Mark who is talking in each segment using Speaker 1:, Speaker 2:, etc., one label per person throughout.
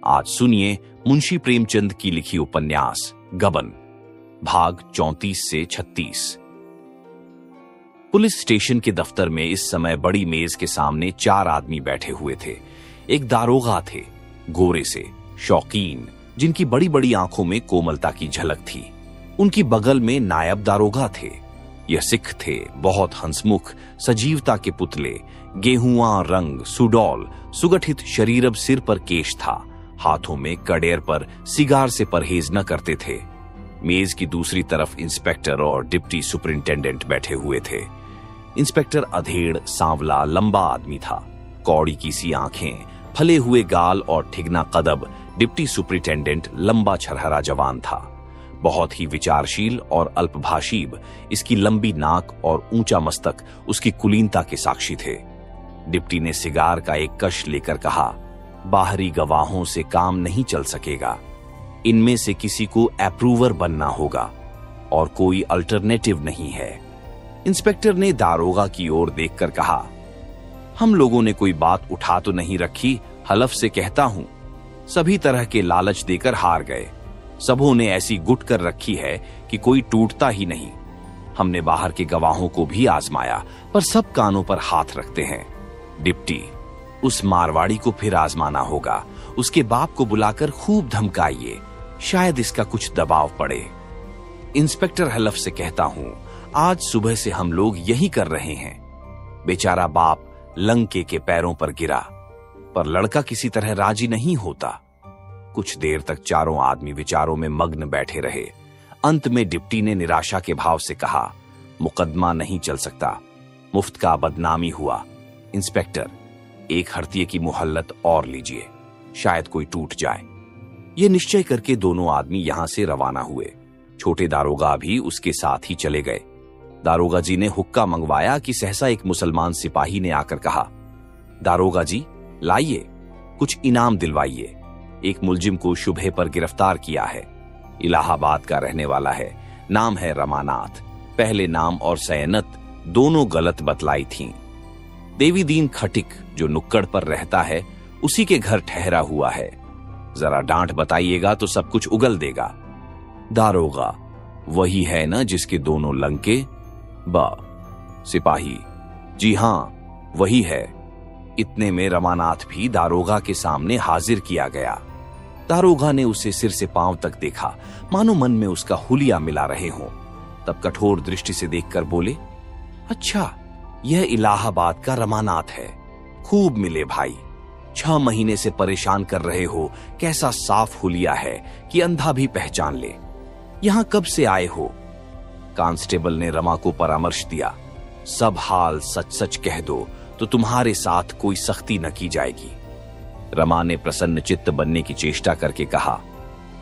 Speaker 1: आज सुनिए मुंशी प्रेमचंद की लिखी उपन्यास गबन, भाग 34 से 36। पुलिस स्टेशन के दफ्तर में इस समय बड़ी मेज के सामने 4 आदमी बैठे हुए थे। एक दारोगा थे, गोरे से, शौकीन, जिनकी बड़ी बड़ी आंखों में कोमलता की झलक थी। उनकी बगल में नायब दारोगा थे। यह सिख थे, बहुत हंसमुख, सजीवता के पुतले, गेहुआ रंग, सुडौल, सुगठित शरीर, अब सिर पर केश था, हाथों में कड़ेर पर सिगार से परहेज न करते थे। मेज की दूसरी तरफ इंस्पेक्टर और डिप्टी सुपरिंटेंडेंट बैठे हुए थे। इंस्पेक्टर अधेड़, सांवला, लंबा आदमी था, कौड़ी की सी आंखें, फले हुए गाल और ठिगना कदब। डिप्टी सुपरिंटेंडेंट लंबा छरहरा जवान था, बहुत ही विचारशील और अल्पभाषीब। इसकी लंबी नाक और ऊंचा मस्तक उसकी कुलीनता के साक्षी थे। डिप्टी ने सिगार का एक कश लेकर कहा, बाहरी गवाहों से काम नहीं चल सकेगा, इनमें से किसी को अप्रूवर बनना होगा और कोई अल्टरनेटिव नहीं है। इंस्पेक्टर ने दारोगा की ओर देखकर कहा, हम लोगों ने कोई बात उठा तो नहीं रखी, हलफ से कहता हूं, सभी तरह के लालच देकर हार गए। सबों ने ऐसी गुट कर रखी है कि कोई टूटता ही नहीं। हमने बाहर के गवाहों को भी आजमाया, पर सब कानों पर हाथ रखते हैं। डिप्टी, उस मारवाड़ी को फिर आजमाना होगा, उसके बाप को बुलाकर खूब धमकाइए, शायद इसका कुछ दबाव पड़े। इंस्पेक्टर हलफ से कहता हूं, आज सुबह से हम लोग यही कर रहे हैं। बेचारा बाप लंके के पैरों पर गिरा, पर लड़का किसी तरह राजी नहीं होता। कुछ देर तक चारों आदमी विचारों में मग्न बैठे रहे। अंत में डिप्टी ने निराशा के भाव से कहा, मुकदमा नहीं चल सकता, मुफ्त का बदनामी हुआ। इंस्पेक्टर, एक हर्तिये की मुहल्लत और लीजिए, शायद कोई टूट जाए। ये निश्चय करके दोनों आदमी यहां से रवाना हुए। छोटे दारोगा भी उसके साथ ही चले गए। दारोगा जी ने हुक्का मंगवाया कि सहसा एक मुसलमान सिपाही ने आकर कहा, दारोगा जी लाइए, कुछ इनाम दिलवाइए। एक मुलजिम को शुबहे पर गिरफ्तार किया है, इलाहाबाद का रहने वाला है, नाम है रमानाथ। पहले नाम और सयनत दोनों गलत बतलाई थीं। देवी दीन खटिक जो नुक्कड़ पर रहता है, उसी के घर ठहरा हुआ है। जरा डांट बताइएगा तो सब कुछ उगल देगा। दारोगा, वही है ना जिसके दोनों लंके? सिपाही, जी हां वही है। इतने में रमानाथ भी दारोगा के सामने हाजिर किया गया। दारोगा ने उसे सिर से पांव तक देखा, मानो मन में उसका हुलिया मिला रहे हों। तब कठोर दृष्टि से देखकर बोले, अच्छा, यह इलाहाबाद का रमानाथ है। खूब मिले भाई, 6 महीने से परेशान कर रहे हो। कैसा साफ हुलिया है कि अंधा भी पहचान ले। यहां कब से आए हो? कांस्टेबल ने रमा को परामर्श दिया, सब हाल सच सच कह दो तो तुम्हारे साथ कोई सख्ती न की जाएगी। रमा ने प्रसन्न चित्त बनने की चेष्टा करके कहा,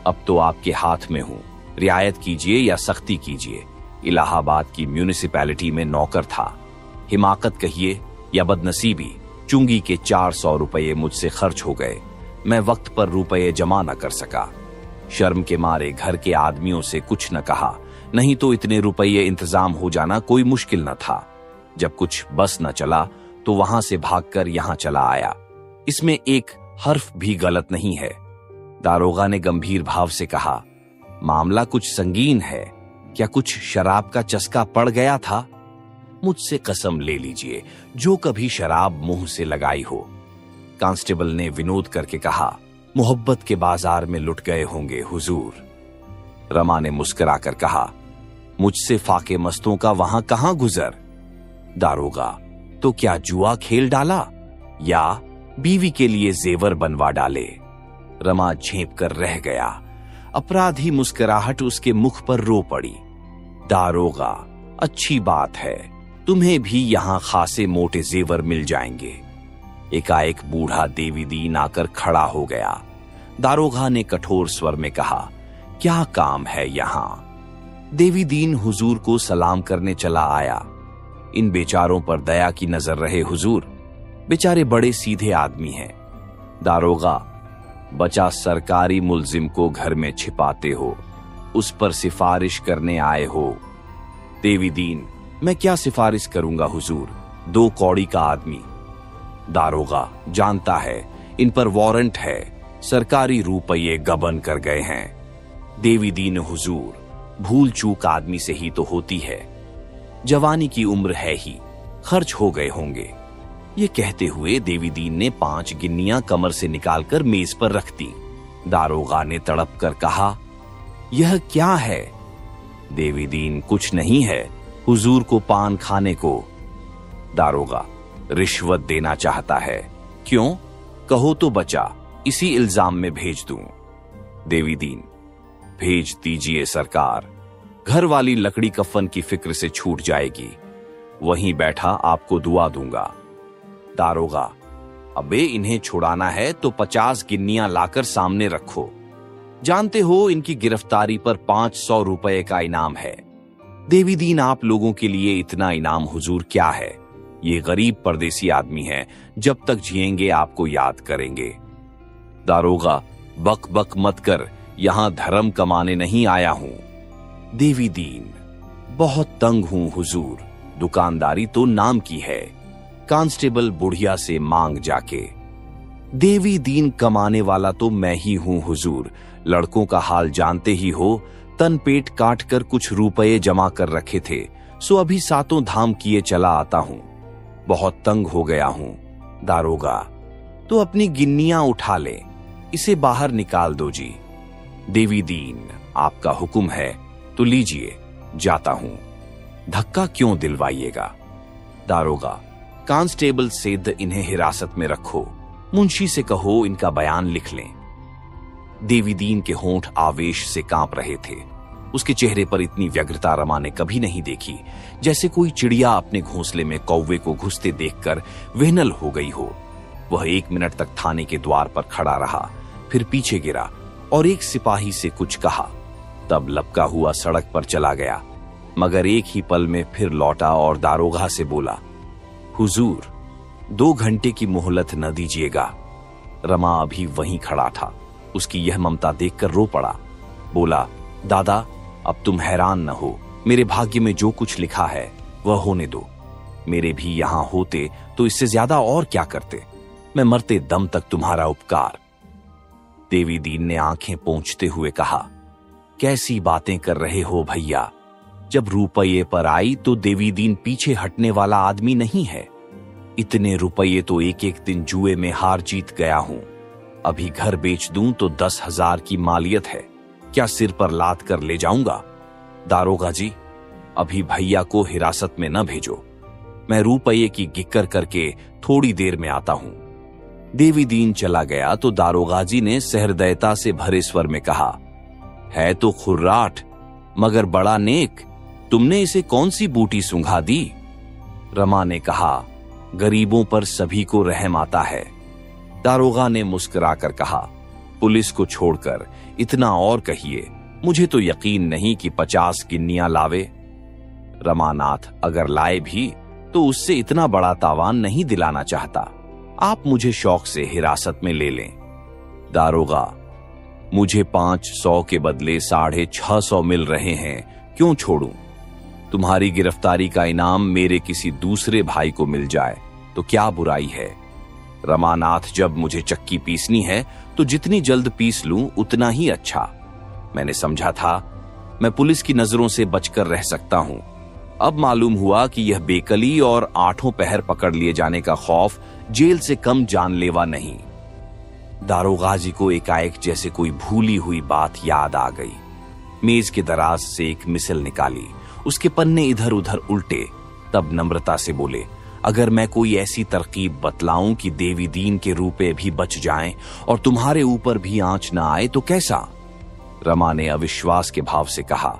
Speaker 1: अब तो आपके हाथ में हूं, रियायत कीजिए या सख्ती कीजिए। इलाहाबाद की म्यूनिसिपैलिटी में नौकर था, हिमाकत कहिए या बदनसीबी, चुंगी के 400 रुपये मुझसे खर्च हो गए। मैं वक्त पर रुपये जमा न कर सका। शर्म के मारे घर के आदमियों से कुछ न कहा, नहीं तो इतने रुपये इंतजाम हो जाना कोई मुश्किल न था। जब कुछ बस न चला तो वहां से भागकर यहां चला आया। इसमें एक हर्फ भी गलत नहीं है। दारोगा ने गंभीर भाव से कहा, मामला कुछ संगीन है, क्या कुछ शराब का चस्का पड़ गया था? मुझसे कसम ले लीजिए, जो कभी शराब मुंह से लगाई हो। कांस्टेबल ने विनोद करके कहा, मोहब्बत के बाजार में लुट गए होंगे हुजूर। रमा ने मुस्कुराकर कहा, मुझसे फाके मस्तों का वहां कहां गुजर। दारोगा, तो क्या जुआ खेल डाला या बीवी के लिए जेवर बनवा डाले? रमा झेप कर रह गया। अपराधी मुस्कुराहट उसके मुख पर रो पड़ी। दारोगा, अच्छी बात है, तुम्हें भी यहां खासे मोटे जेवर मिल जाएंगे। एकाएक बूढ़ा देवी दीन आकर खड़ा हो गया। दारोगा ने कठोर स्वर में कहा, क्या काम है यहां? देवी दीन हुजूर को सलाम करने चला आया। इन बेचारों पर दया की नजर रहे हुजूर, बेचारे बड़े सीधे आदमी हैं। दारोगा, बचा सरकारी मुलजिम को घर में छिपाते हो, उस पर सिफारिश करने आए हो। देवी दीन, मैं क्या सिफारिश करूंगा हुजूर, 2 कौड़ी का आदमी। दारोगा, जानता है इन पर वारंट है, सरकारी रुपये गबन कर गए हैं। देवी दीन हुजूर, भूल चूक आदमी से ही तो होती है। जवानी की उम्र है ही, खर्च हो गए होंगे। ये कहते हुए देवी दीन ने 5 गिन्नियां कमर से निकालकर मेज पर रख दी। दारोगा ने तड़प कर कहा, यह क्या है? देवी दीन, कुछ नहीं है, हुजूर को पान खाने को। दारोगा, रिश्वत देना चाहता है? क्यों? कहो तो बचा, इसी इल्जाम में भेज दूं। देवी दीन, भेज दीजिए सरकार, घर वाली लकड़ी कफन की फिक्र से छूट जाएगी। वहीं बैठा आपको दुआ दूंगा। दारोगा, अबे इन्हें छुड़ाना है तो 50 गिन्नियां लाकर सामने रखो। जानते हो इनकी गिरफ्तारी पर 500 रुपए का इनाम है। देवी दीन, आप लोगों के लिए इतना इनाम हुजूर क्या है? ये गरीब परदेसी आदमी है, जब तक जिएंगे आपको याद करेंगे। दारोगा, बक बक मत कर, यहां धर्म कमाने नहीं आया हूं। देवी दीन, बहुत तंग हूं हुजूर, दुकानदारी तो नाम की है, कांस्टेबल बुढ़िया से मांग जाके। देवी दीन, कमाने वाला तो मैं ही हूं हुजूर, लड़कों का हाल जानते ही हो, तन पेट काट कर कुछ रुपए जमा कर रखे थे, सो अभी 7 धाम किए चला आता हूं। बहुत तंग हो गया हूं। दारोगा, तो अपनी गिन्नियां उठा ले, इसे बाहर निकाल दो जी। देवी दीन, आपका हुक्म है तो लीजिए, जाता हूं। धक्का क्यों दिलवाइएगा? दारोगा, कांस्टेबल सेध इन्हें हिरासत में रखो, मुंशी से कहो इनका बयान लिख लें। देवी दीन के होंठ आवेश से कांप रहे थे। उसके चेहरे पर इतनी व्यग्रता रमा ने कभी नहीं देखी, जैसे कोई चिड़िया अपने घोंसले में कौवे को घुसते देखकर वेहनल हो गई हो। वह 1 मिनट तक थाने के द्वार पर खड़ा रहा, फिर पीछे गिरा और एक सिपाही से कुछ कहा, तब लपका हुआ सड़क पर चला गया, मगर एक ही पल में फिर लौटा और दारोगा से बोला, हुजूर, 2 घंटे की मोहलत न दीजिएगा। रमा अभी वहीं खड़ा था। उसकी यह ममता देखकर रो पड़ा। बोला, दादा, अब तुम हैरान न हो, मेरे भाग्य में जो कुछ लिखा है वह होने दो। मेरे भी यहां होते तो इससे ज्यादा और क्या करते, मैं मरते दम तक तुम्हारा उपकार। देवी दीन ने आंखें पोंछते हुए कहा, कैसी बातें कर रहे हो भैया? जब रुपये पर आई तो देवी दीन पीछे हटने वाला आदमी नहीं है। इतने रुपये तो एक दिन जुए में हार जीत गया हूं। अभी घर बेच दूं तो 10,000 की मालियत है, क्या सिर पर लाद कर ले जाऊंगा? दारोगा जी, अभी भैया को हिरासत में न भेजो, मैं रुपये की गिक्कर करके थोड़ी देर में आता हूं। देवी दीन चला गया तो दारोगा जी ने सहृदयता से भरे स्वर में कहा, है तो खुर्राट मगर बड़ा नेक, तुमने इसे कौन सी बूटी सूंघा दी? रमा ने कहा, गरीबों पर सभी को रहम आता है। दारोगा ने मुस्कुराकर कहा, पुलिस को छोड़कर इतना और कहिए, मुझे तो यकीन नहीं कि 50 गिन्नियां लावे। रमानाथ अगर लाए भी तो उससे इतना बड़ा तावान नहीं दिलाना चाहता। आप मुझे शौक से हिरासत में ले लें। दारोगा, मुझे 500 के बदले 650 मिल रहे हैं, क्यों छोड़ूं? तुम्हारी गिरफ्तारी का इनाम मेरे किसी दूसरे भाई को मिल जाए तो क्या बुराई है? रमानाथ, जब मुझे चक्की पीसनी है तो जितनी जल्द पीस लूं उतना ही अच्छा। मैंने समझा था मैं पुलिस की नजरों से बचकर रह सकता हूं, अब मालूम हुआ कि यह बेकली और 8 पहर पकड़ लिए जाने का खौफ जेल से कम जानलेवा नहीं। दारोगा जी को एकाएक जैसे कोई भूली हुई बात याद आ गई। मेज के दराज से एक मिसल निकाली, उसके पन्ने इधर उधर उल्टे, तब नम्रता से बोले, अगर मैं कोई ऐसी तरकीब बतलाऊं कि देवी दीन के रुपए भी बच जाएं और तुम्हारे ऊपर भी आंच ना आए तो कैसा? रमा ने अविश्वास के भाव से कहा,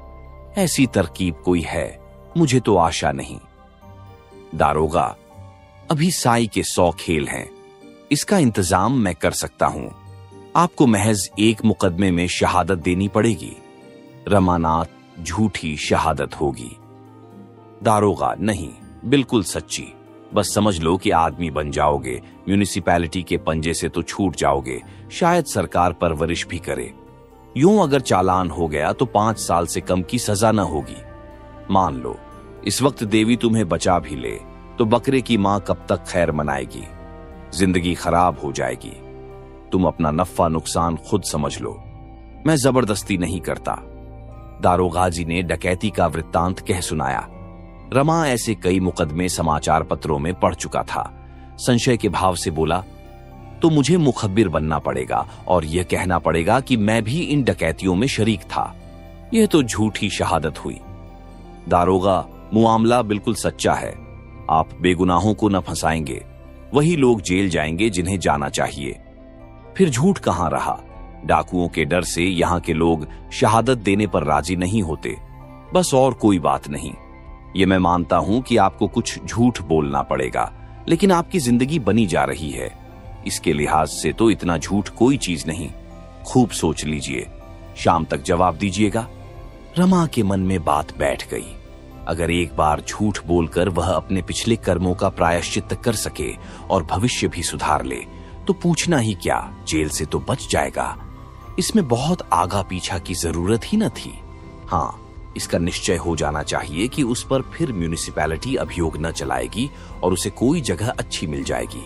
Speaker 1: ऐसी तरकीब कोई है, मुझे तो आशा नहीं। दारोगा, अभी साई के 100 खेल हैं, इसका इंतजाम मैं कर सकता हूं। आपको महज एक मुकदमे में शहादत देनी पड़ेगी। रमानाथ, झूठी शहादत होगी। दारोगा, नहीं, बिल्कुल सच्ची, बस समझ लो कि आदमी बन जाओगे, म्यूनिसिपैलिटी के पंजे से तो छूट जाओगे, शायद सरकार परवरिश भी करे। यूं अगर चालान हो गया तो 5 साल से कम की सजा न होगी। मान लो इस वक्त देवी तुम्हें बचा भी ले तो बकरे की मां कब तक खैर मनाएगी? जिंदगी खराब हो जाएगी। तुम अपना नफा नुकसान खुद समझ लो, मैं जबरदस्ती नहीं करता। दारोगा जी ने डकैती का वृत्तांत कह सुनाया। रमा ऐसे कई मुकदमे समाचार पत्रों में पढ़ चुका था। संशय के भाव से बोला, तो मुझे मुखबिर बनना पड़ेगा और यह कहना पड़ेगा कि मैं भी इन डकैतियों में शरीक था। यह तो झूठी शहादत हुई। दारोगा, मुआमला बिल्कुल सच्चा है। आप बेगुनाहों को न फंसाएंगे, वही लोग जेल जाएंगे जिन्हें जाना चाहिए। फिर झूठ कहां रहा। डाकुओं के डर से यहां के लोग शहादत देने पर राजी नहीं होते, बस और कोई बात नहीं। ये मैं मानता हूं कि आपको कुछ झूठ बोलना पड़ेगा, लेकिन आपकी जिंदगी बनी जा रही है। इसके लिहाज से तो इतना झूठ कोई चीज नहीं। खूब सोच लीजिए, शाम तक जवाब दीजिएगा। रमा के मन में बात बैठ गई। अगर एक बार झूठ बोलकर वह अपने पिछले कर्मों का प्रायश्चित कर सके और भविष्य भी सुधार ले, तो पूछना ही क्या, जेल से तो बच जाएगा। इसमें बहुत आगा पीछा की जरूरत ही न थी। हाँ, इसका निश्चय हो जाना चाहिए कि उस पर फिर म्यूनिसिपैलिटी अभियोग न चलाएगी और उसे कोई जगह अच्छी मिल जाएगी।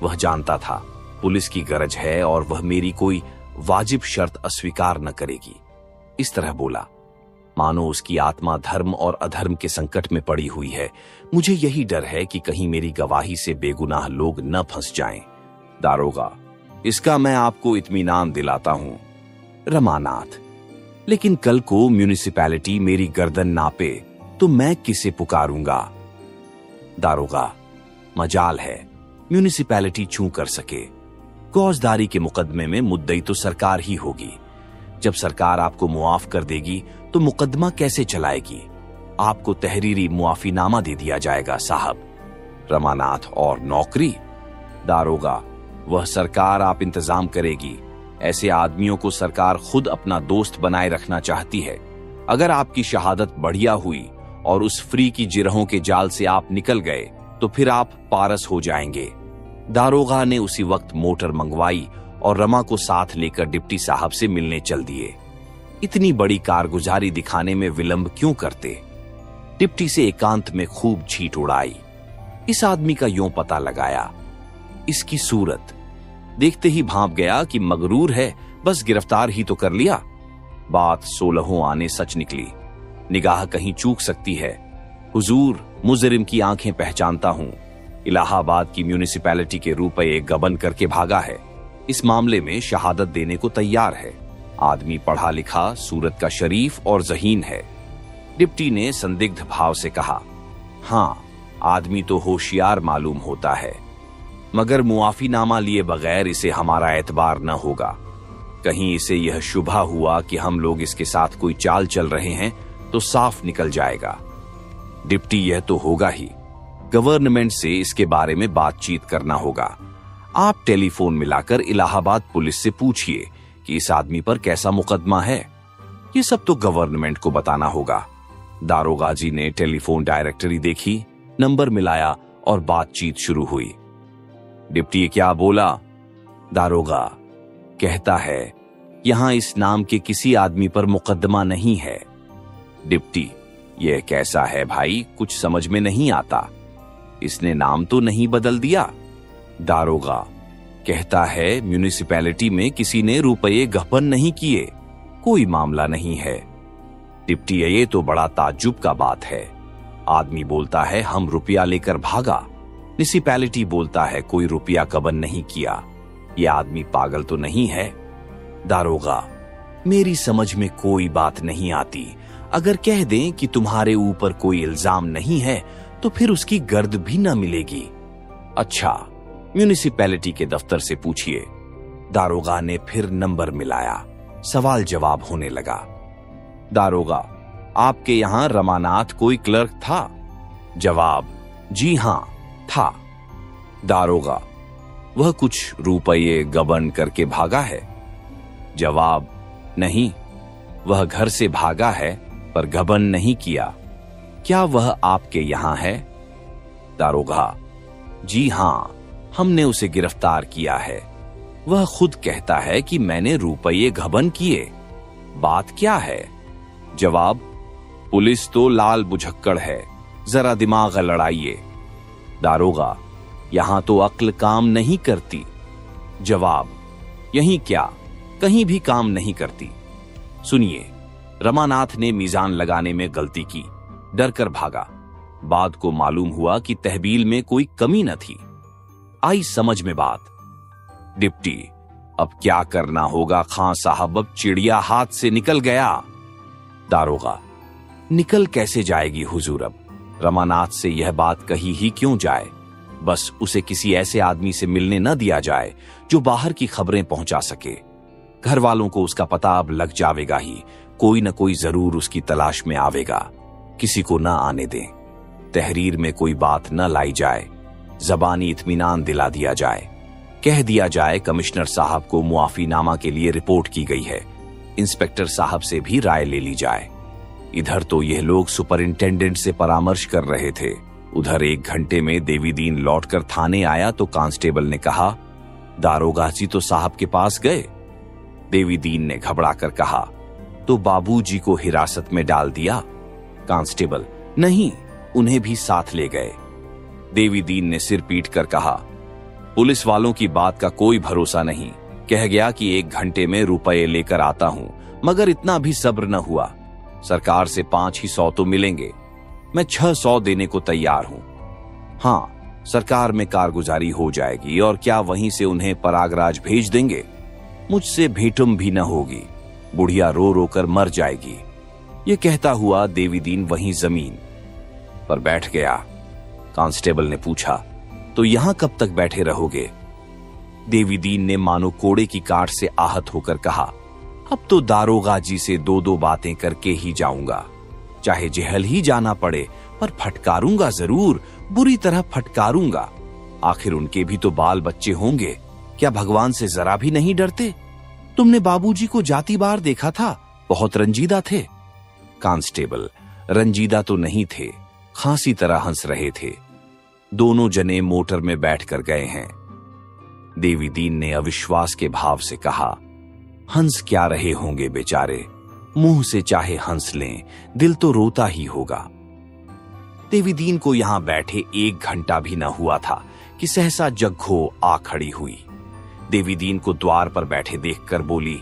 Speaker 1: वह जानता था पुलिस की गरज है और वह मेरी कोई वाजिब शर्त अस्वीकार न करेगी। इस तरह बोला मानो उसकी आत्मा धर्म और अधर्म के संकट में पड़ी हुई है। मुझे यही डर है कि कहीं मेरी गवाही से बेगुनाह लोग न फंस जाएं। दारोगा, इसका मैं आपको इत्मीनान दिलाता हूं। रमानाथ, लेकिन कल को म्यूनिसिपैलिटी मेरी गर्दन नापे तो मैं किसे पुकारूंगा? दारोगा, मजाल है म्यूनिसिपैलिटी चूं कर सके। गौजदारी के मुकदमे में मुद्दई तो सरकार ही होगी। जब सरकार आपको मुआफ कर देगी तो मुकदमा कैसे चलाएगी? आपको तहरीरी मुआफीनामा दे दिया जाएगा साहब। रमानाथ, और नौकरी? दारोगा, वह सरकार आप इंतजाम करेगी। ऐसे आदमियों को सरकार खुद अपना दोस्त बनाए रखना चाहती है। अगर आपकी शहादत बढ़िया हुई और उस फ्री की जिरहों के जाल से आप निकल गए तो फिर आप पारस हो जाएंगे। दारोगा ने उसी वक्त मोटर मंगवाई और रमा को साथ लेकर डिप्टी साहब से मिलने चल दिए। इतनी बड़ी कारगुजारी दिखाने में विलंब क्यों करते? डिप्टी से एकांत में खूब छींट उड़ाई। इस आदमी का यों पता लगाया। इसकी सूरत देखते ही भांप गया कि मगरूर है, बस गिरफ्तार ही तो कर लिया। बात 16 आने सच निकली। निगाह कहीं चूक सकती है। हुजूर, मुजरिम की आंखें पहचानता हूं। इलाहाबाद की म्यूनिसिपैलिटी के रुपए गबन करके भागा है। इस मामले में शहादत देने को तैयार है। आदमी पढ़ा लिखा, सूरत का शरीफ और ज़हीन है। डिप्टी ने संदिग्ध भाव से कहा, हाँ, आदमी तो होशियार मालूम होता है, मगर मुआफीनामा लिए बगैर इसे हमारा एतबार न होगा। कहीं इसे यह शुभा हुआ कि हम लोग इसके साथ कोई चाल चल रहे हैं तो साफ निकल जाएगा। डिप्टी, यह तो होगा ही। गवर्नमेंट से इसके बारे में बातचीत करना होगा। आप टेलीफोन मिलाकर इलाहाबाद पुलिस से पूछिए कि इस आदमी पर कैसा मुकदमा है। ये सब तो गवर्नमेंट को बताना होगा। दारोगा जी ने टेलीफोन डायरेक्टरी देखी, नंबर मिलाया और बातचीत शुरू हुई। डिप्टी क्या बोला? दारोगा, कहता है यहां इस नाम के किसी आदमी पर मुकदमा नहीं है। डिप्टी, यह कैसा है भाई, कुछ समझ में नहीं आता। इसने नाम तो नहीं बदल दिया? दारोगा, कहता है म्यूनिसिपैलिटी में किसी ने रुपये गबन नहीं किए, कोई मामला नहीं है। डिप्टी, ये तो बड़ा ताज्जुब का बात है। आदमी बोलता है हम रुपया लेकर भागा, म्यूनिसिपैलिटी बोलता है कोई रुपया गबन नहीं किया। यह आदमी पागल तो नहीं है? दारोगा, मेरी समझ में कोई बात नहीं आती। अगर कह दें कि तुम्हारे ऊपर कोई इल्जाम नहीं है तो फिर उसकी गर्द भी न मिलेगी। अच्छा, म्यूनिसिपैलिटी के दफ्तर से पूछिए। दारोगा ने फिर नंबर मिलाया। सवाल जवाब होने लगा। दारोगा, आपके यहां रमानाथ कोई क्लर्क था? जवाब, जी हां, था। दारोगा, वह कुछ रुपये गबन करके भागा है? जवाब, नहीं, वह घर से भागा है पर गबन नहीं किया। क्या वह आपके यहां है? दारोगा, जी हां, हमने उसे गिरफ्तार किया है। वह खुद कहता है कि मैंने रुपये गबन किए। बात क्या है? जवाब, पुलिस तो लाल बुझक्कड़ है, जरा दिमाग लड़ाइए। दारोगा, यहां तो अक्ल काम नहीं करती। जवाब, यहीं क्या, कहीं भी काम नहीं करती। सुनिए, रमानाथ ने मीजान लगाने में गलती की, डर कर भागा। बाद को मालूम हुआ कि तहवील में कोई कमी न थी। आई समझ में बात। डिप्टी, अब क्या करना होगा खां साहब, अब चिड़िया हाथ से निकल गया। दारोगा, निकल कैसे जाएगी हुजूर, अब रमानाथ से यह बात कही ही क्यों जाए। बस उसे किसी ऐसे आदमी से मिलने न दिया जाए जो बाहर की खबरें पहुंचा सके। घर वालों को उसका पता अब लग जावेगा ही, कोई न कोई जरूर उसकी तलाश में आवेगा। किसी को न आने दें, तहरीर में कोई बात न लाई जाए, जबानी इत्मीनान दिला दिया जाए, कह दिया जाए कमिश्नर साहब को मुआफीनामा के लिए रिपोर्ट की गई है, इंस्पेक्टर साहब से भी राय ले ली जाए। इधर तो यह लोग सुपरिंटेंडेंट से परामर्श कर रहे थे, उधर 1 घंटे में देवीदीन लौटकर थाने आया तो कांस्टेबल ने कहा, दारोगा जी तो साहब के पास गए। देवीदीन ने घबरा कर कहा, तो बाबूजी को हिरासत में डाल दिया। कांस्टेबल, नहीं, उन्हें भी साथ ले गए। देवीदीन ने सिर पीट कर कहा, पुलिस वालों की बात का कोई भरोसा नहीं, कह गया कि 1 घंटे में रुपए लेकर आता हूं, मगर इतना भी सब्र न हुआ। सरकार से 500 तो मिलेंगे, मैं 600 देने को तैयार हूं। हाँ, सरकार में कारगुजारी हो जाएगी और क्या वहीं से उन्हें प्रयागराज भेज देंगे। मुझसे भेंटुम भी न होगी, बुढ़िया रो रो कर मर जाएगी। ये कहता हुआ देवीदीन वहीं जमीन पर बैठ गया। कांस्टेबल ने पूछा, तो यहां कब तक बैठे रहोगे? देवीदीन ने मानो कोड़े की काट से आहत होकर कहा, अब तो दारोगा जी से 2-2 बातें करके ही जाऊंगा, चाहे जेहल ही जाना पड़े, पर फटकारूंगा जरूर, बुरी तरह फटकारूंगा। आखिर उनके भी तो बाल बच्चे होंगे, क्या भगवान से जरा भी नहीं डरते? तुमने बाबूजी को जाति बार देखा था, बहुत रंजीदा थे। कांस्टेबल, रंजीदा तो नहीं थे, खांसी तरह हंस रहे थे। दोनों जने मोटर में बैठकर गए हैं। देवीदीन ने अविश्वास के भाव से कहा, हंस क्या रहे होंगे बेचारे, मुंह से चाहे हंस लें, दिल तो रोता ही होगा। देवीदीन को यहां बैठे 1 घंटा भी न हुआ था कि सहसा जग्घो आ खड़ी हुई। देवीदीन को द्वार पर बैठे देखकर बोली,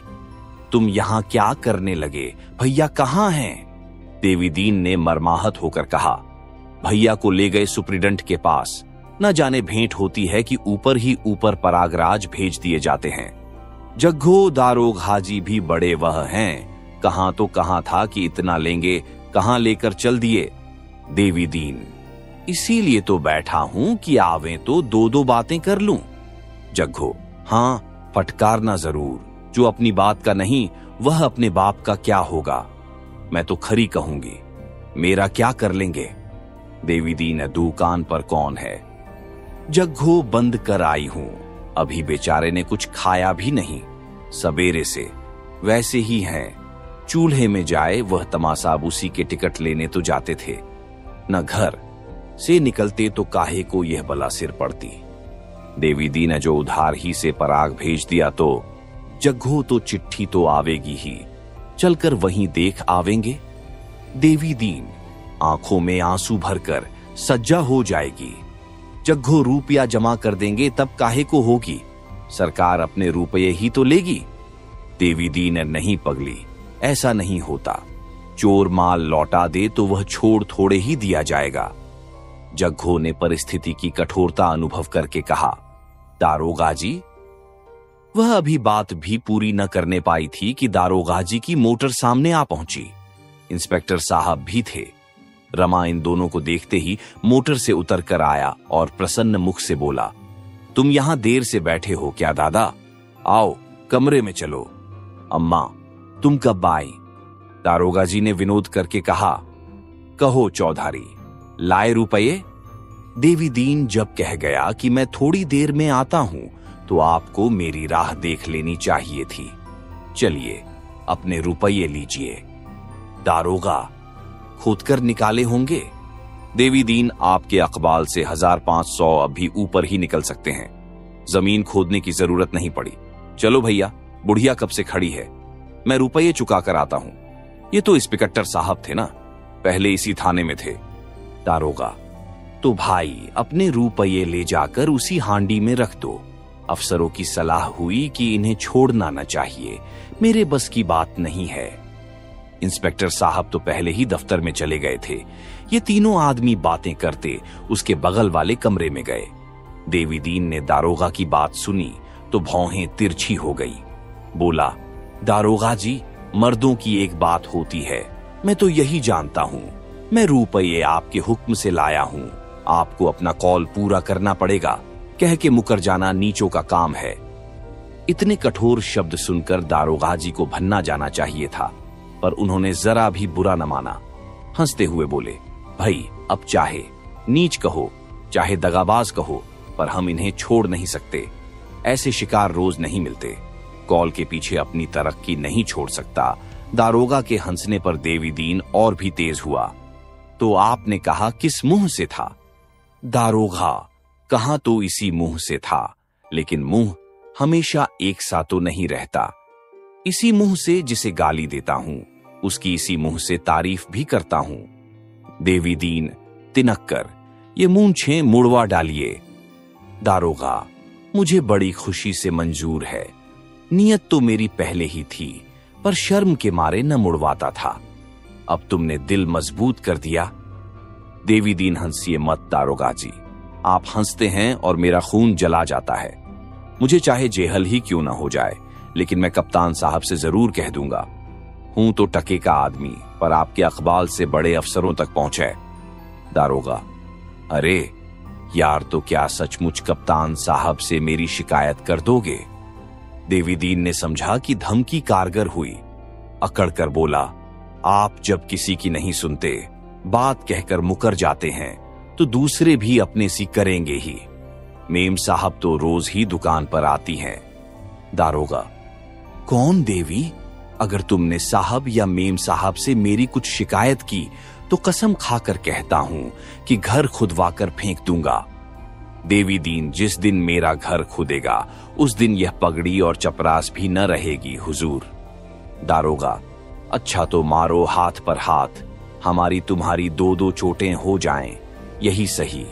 Speaker 1: तुम यहां क्या करने लगे, भैया कहां हैं? देवीदीन ने मरमाहत होकर कहा, भैया को ले गए सुप्रीडेंट के पास, न जाने भेंट होती है कि ऊपर ही ऊपर प्रयागराज भेज दिए जाते हैं। जग्घो दारोग हाजी भी बड़े वह हैं, कहां तो कहां था कि इतना लेंगे, कहां लेकर चल दिए। देवीदीन, इसीलिए तो बैठा हूं कि आवे तो 2-2 बातें कर लूं। जग्घो, हाँ, फटकारना जरूर, जो अपनी बात का नहीं वह अपने बाप का क्या होगा। मैं तो खरी कहूंगी, मेरा क्या कर लेंगे। देवीदीन, दुकान पर कौन है? जग्घो, बंद कर आई हूं, अभी बेचारे ने कुछ खाया भी नहीं, सवेरे से वैसे ही हैं। चूल्हे में जाए वह तमासाब उसी के टिकट लेने तो जाते थे, न घर से निकलते तो काहे को यह बला सिर पड़ती। देवीदीन ने जो उधार ही से पराग भेज दिया तो जग्घो, तो चिट्ठी तो आवेगी ही, चलकर वहीं देख आवेंगे। देवीदीन आंखों में आंसू भरकर सज्जा हो जाएगी। जग्घो, रुपया जमा कर देंगे तब काहे को होगी, सरकार अपने रुपये ही तो लेगी। देवीदीन, नहीं पगली, ऐसा नहीं होता, चोर माल लौटा दे तो वह छोड़ थोड़े ही दिया जाएगा। जग्घो ने परिस्थिति की कठोरता अनुभव करके कहा, दारोगा जी। वह अभी बात भी पूरी न करने पाई थी कि दारोगा जी की मोटर सामने आ पहुंची। इंस्पेक्टर साहब भी थे। रमा इन दोनों को देखते ही मोटर से उतर कर आया और प्रसन्न मुख से बोला, तुम यहां देर से बैठे हो क्या दादा? आओ कमरे में चलो। अम्मा, तुम कब आई? दारोगा जी ने विनोद करके कहा। कहो चौधारी, लाए रुपये? देवीदीन जब कह गया कि मैं थोड़ी देर में आता हूं तो आपको मेरी राह देख लेनी चाहिए थी। चलिए अपने रुपये लीजिए। दारोगा, खोदकर निकाले होंगे? देवीदीन, आपके अकबाल से 1500 अभी ऊपर ही निकल सकते हैं, जमीन खोदने की जरूरत नहीं पड़ी। चलो भैया, बुढ़िया कब से खड़ी है, मैं रुपये चुका कर आता हूं। ये तो इंस्पेक्टर साहब थे ना, पहले इसी थाने में थे। दारोगा, तो भाई अपने रुपये ले जाकर उसी हांडी में रख दो, अफसरों की सलाह हुई कि इन्हें छोड़ना न चाहिए, मेरे बस की बात नहीं है। इंस्पेक्टर साहब तो पहले ही दफ्तर में चले गए थे। ये तीनों आदमी बातें करते उसके बगल वाले कमरे में गए। देवीदीन ने दारोगा की बात सुनी तो भौहें तिरछी हो गई। बोला, दारोगा जी, मर्दों की एक बात होती है, मैं तो यही जानता हूं। मैं रुपये आपके हुक्म से लाया हूं, आपको अपना कॉल पूरा करना पड़ेगा, कह के मुकर जाना नीचों का काम है। इतने कठोर शब्द सुनकर दारोगा जी को भन्ना जाना चाहिए था, पर उन्होंने जरा भी बुरा न माना। हंसते हुए बोले, भाई अब चाहे नीच कहो चाहे दगाबाज कहो, पर हम इन्हें छोड़ नहीं सकते। ऐसे शिकार रोज नहीं मिलते। कॉल के पीछे अपनी तरक्की नहीं छोड़ सकता। दारोगा के हंसने पर देवीदीन और भी तेज हुआ। तो आपने कहा किस मुंह से था? दारोगा, कहा तो इसी मुंह से था, लेकिन मुंह हमेशा एक सा तो नहीं रहता। इसी मुंह से जिसे गाली देता हूं, उसकी इसी मुंह से तारीफ भी करता हूं। देवीदीन तिनक कर, ये मूंछें मुड़वा डालिए। दारोगा, मुझे बड़ी खुशी से मंजूर है। नियत तो मेरी पहले ही थी, पर शर्म के मारे न मुड़वाता था। अब तुमने दिल मजबूत कर दिया। देवीदीन, हंसिए मत दारोगा जी, आप हंसते हैं और मेरा खून जला जाता है। मुझे चाहे जेहल ही क्यों ना हो जाए, लेकिन मैं कप्तान साहब से जरूर कह दूंगा। हूं तो टके का आदमी, पर आपके अखबाल से बड़े अफसरों तक पहुंचे। दारोगा, अरे यार, तो क्या सचमुच कप्तान साहब से मेरी शिकायत कर दोगे? देवीदीन ने समझा कि धमकी कारगर हुई। अकड़ कर बोला, आप जब किसी की नहीं सुनते, बात कहकर मुकर जाते हैं, तो दूसरे भी अपने सी करेंगे ही। मेम साहब तो रोज ही दुकान पर आती हैं। दारोगा, कौन देवी? अगर तुमने साहब या मेम साहब से मेरी कुछ शिकायत की तो कसम खाकर कहता हूं कि घर खुदवाकर फेंक दूंगा। देवीदीन, जिस दिन मेरा घर खुदेगा उस दिन यह पगड़ी और चपरास भी न रहेगी हुजूर। दारोगा, अच्छा तो मारो हाथ पर हाथ, हमारी तुम्हारी दो दो चोटें हो जाएं, यही सही।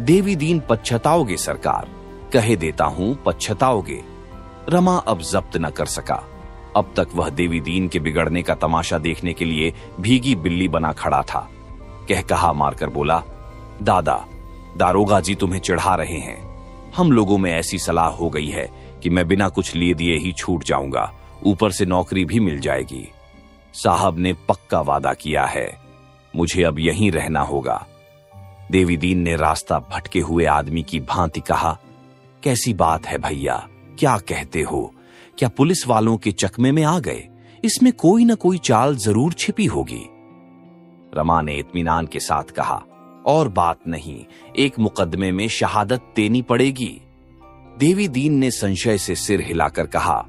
Speaker 1: देवीदीन, पछताओगे सरकार, कहे देता हूं पछताओगे। रमा अब जब्त न कर सका। अब तक वह देवीदीन के बिगड़ने का तमाशा देखने के लिए भीगी बिल्ली बना खड़ा था। कह कहा मारकर बोला, दादा, दारोगा जी तुम्हें चिढ़ा रहे हैं। हम लोगों में ऐसी सलाह हो गई है कि मैं बिना कुछ लिए दिए ही छूट जाऊंगा, ऊपर से नौकरी भी मिल जाएगी। साहब ने पक्का वादा किया है, मुझे अब यहीं रहना होगा। देवीदीन ने रास्ता भटके हुए आदमी की भांति कहा, कैसी बात है भैया, क्या कहते हो? क्या पुलिस वालों के चकमे में आ गए? इसमें कोई न कोई चाल जरूर छिपी होगी। रमा ने इत्मीनान के साथ कहा, और बात नहीं, एक मुकदमे में शहादत देनी पड़ेगी। देवीदीन ने संशय से सिर हिलाकर कहा,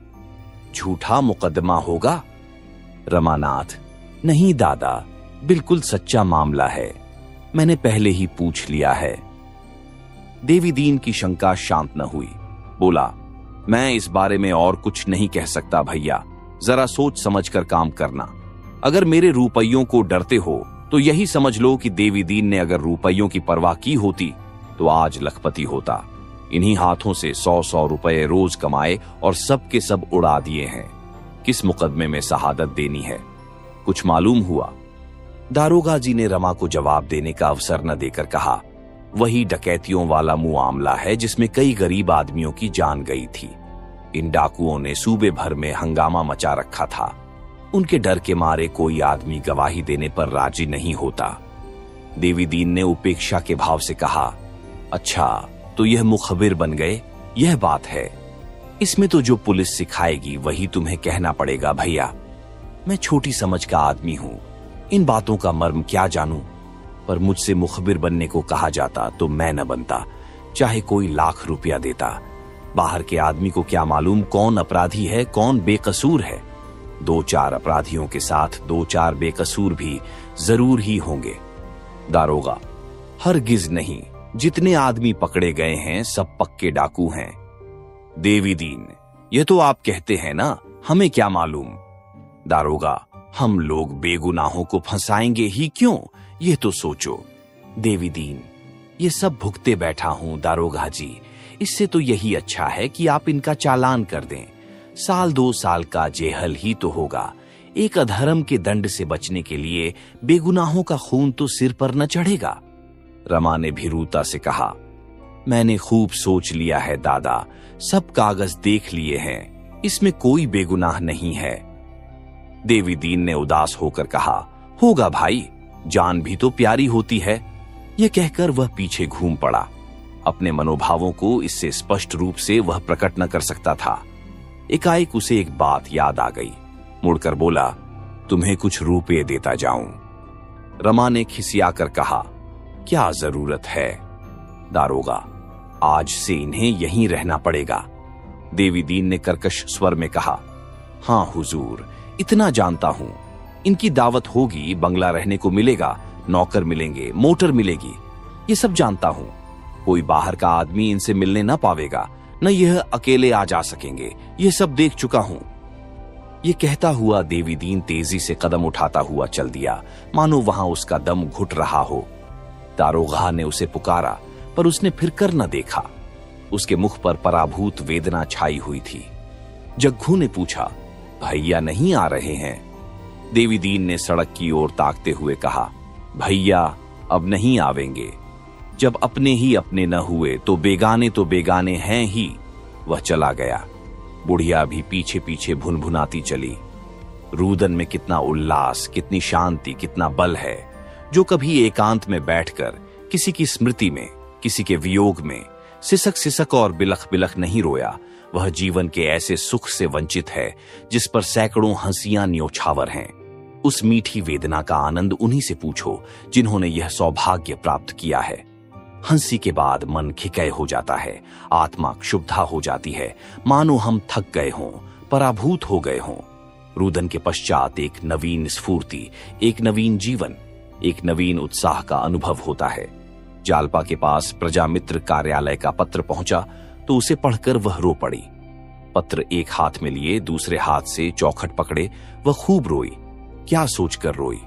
Speaker 1: झूठा मुकदमा होगा? रमानाथ, नहीं दादा, बिल्कुल सच्चा मामला है, मैंने पहले ही पूछ लिया है। देवीदीन की शंका शांत न हुई। बोला, मैं इस बारे में और कुछ नहीं कह सकता भैया, जरा सोच समझ कर काम करना। अगर मेरे रुपयों को डरते हो तो यही समझ लो कि देवीदीन ने अगर रुपयों की परवाह की होती तो आज लखपति होता। इन्हीं हाथों से 100-100 रुपए रोज कमाए और सब के सब उड़ा दिए हैं। किस मुकदमे में शहादत देनी है, कुछ मालूम हुआ? दारोगा जी ने रमा को जवाब देने का अवसर न देकर कहा, वही डकैतियों वाला मुआमला है जिसमें कई गरीब आदमियों की जान गई थी। इन डाकुओं ने सूबे भर में हंगामा मचा रखा था। उनके डर के मारे कोई आदमी गवाही देने पर राजी नहीं होता। देवीदीन ने उपेक्षा के भाव से कहा, अच्छा तो यह मुखबिर बन गए, यह बात है। इसमें तो जो पुलिस सिखाएगी वही तुम्हें कहना पड़ेगा भैया। मैं छोटी समझ का आदमी हूं, इन बातों का मर्म क्या जानूं, पर मुझसे मुखबिर बनने को कहा जाता तो मैं न बनता, चाहे कोई लाख रुपया देता। बाहर के आदमी को क्या मालूम कौन अपराधी है कौन बेकसूर है। 2-4 अपराधियों के साथ 2-4 बेकसूर भी जरूर ही होंगे। दारोगा, हरगिज नहीं, जितने आदमी पकड़े गए हैं सब पक्के डाकू हैं। देवीदीन, ये तो आप कहते हैं ना, हमें क्या मालूम। दारोगा, हम लोग बेगुनाहों को फंसाएंगे ही क्यों, ये तो सोचो। देवीदीन, ये सब भुगते बैठा हूं दारोगा जी, इससे तो यही अच्छा है कि आप इनका चालान कर दें। 1-2 साल का जेहल ही तो होगा। एक अधर्म के दंड से बचने के लिए बेगुनाहों का खून तो सिर पर न चढ़ेगा। रमा ने भीरुता से कहा, मैंने खूब सोच लिया है दादा, सब कागज देख लिए हैं, इसमें कोई बेगुनाह नहीं है। देवी दीन ने उदास होकर कहा, होगा भाई, जान भी तो प्यारी होती है। यह कहकर वह पीछे घूम पड़ा। अपने मनोभावों को इससे स्पष्ट रूप से वह प्रकट न कर सकता था। एकाएक उसे एक बात याद आ गई। मुड़कर बोला, तुम्हें कुछ रुपए देता जाऊं। रमा ने खिसियाकर कहा, क्या जरूरत है दारोगा, आज से इन्हें यहीं रहना पड़ेगा। देवी दीन ने कर्कश स्वर में कहा, हां हुजूर, इतना जानता हूं, इनकी दावत होगी, बंगला रहने को मिलेगा, नौकर मिलेंगे, मोटर मिलेगी, ये सब जानता हूं। कोई बाहर का आदमी इनसे मिलने ना पावेगा, न यह अकेले आ जा सकेंगे, ये सब देख चुका हूं। ये कहता हुआ देवी दीन तेजी से कदम उठाता हुआ चल दिया, मानो वहां उसका दम घुट रहा हो। दारोगा ने उसे पुकारा, पर उसने फिर कर न देखा। उसके मुख पर पराभूत वेदना छाई हुई थी। जग्गू ने पूछा, भैया नहीं आ रहे हैं? देवी दीन ने सड़क की ओर ताकते हुए कहा, भैया अब नहीं आवेंगे। जब अपने ही अपने न हुए तो बेगाने हैं ही। वह चला गया। बुढ़िया भी पीछे पीछे भुनभुनाती चली। रूदन में कितना उल्लास, कितनी शांति, कितना बल है, जो कभी एकांत में बैठकर किसी की स्मृति में, किसी के वियोग में सिसक सिसक और बिलख बिलख नहीं रोया। वह जीवन के ऐसे सुख से वंचित है जिस पर सैकड़ों हंसियां न्योछावर हैं। उस मीठी वेदना का आनंद उन्हीं से पूछो जिन्होंने यह सौभाग्य प्राप्त किया है। हंसी के बाद मन खिकै हो जाता है, आत्मा क्षुब्धा हो जाती है, मानो हम थक गए हों, पराभूत हो गए हों। रुदन के पश्चात एक नवीन स्फूर्ति, एक नवीन जीवन, एक नवीन उत्साह का अनुभव होता है। जालपा के पास प्रजामित्र कार्यालय का पत्र पहुंचा तो उसे पढ़कर वह रो पड़ी। पत्र एक हाथ में लिए दूसरे हाथ से चौखट पकड़े वह खूब रोई। क्या सोचकर रोई,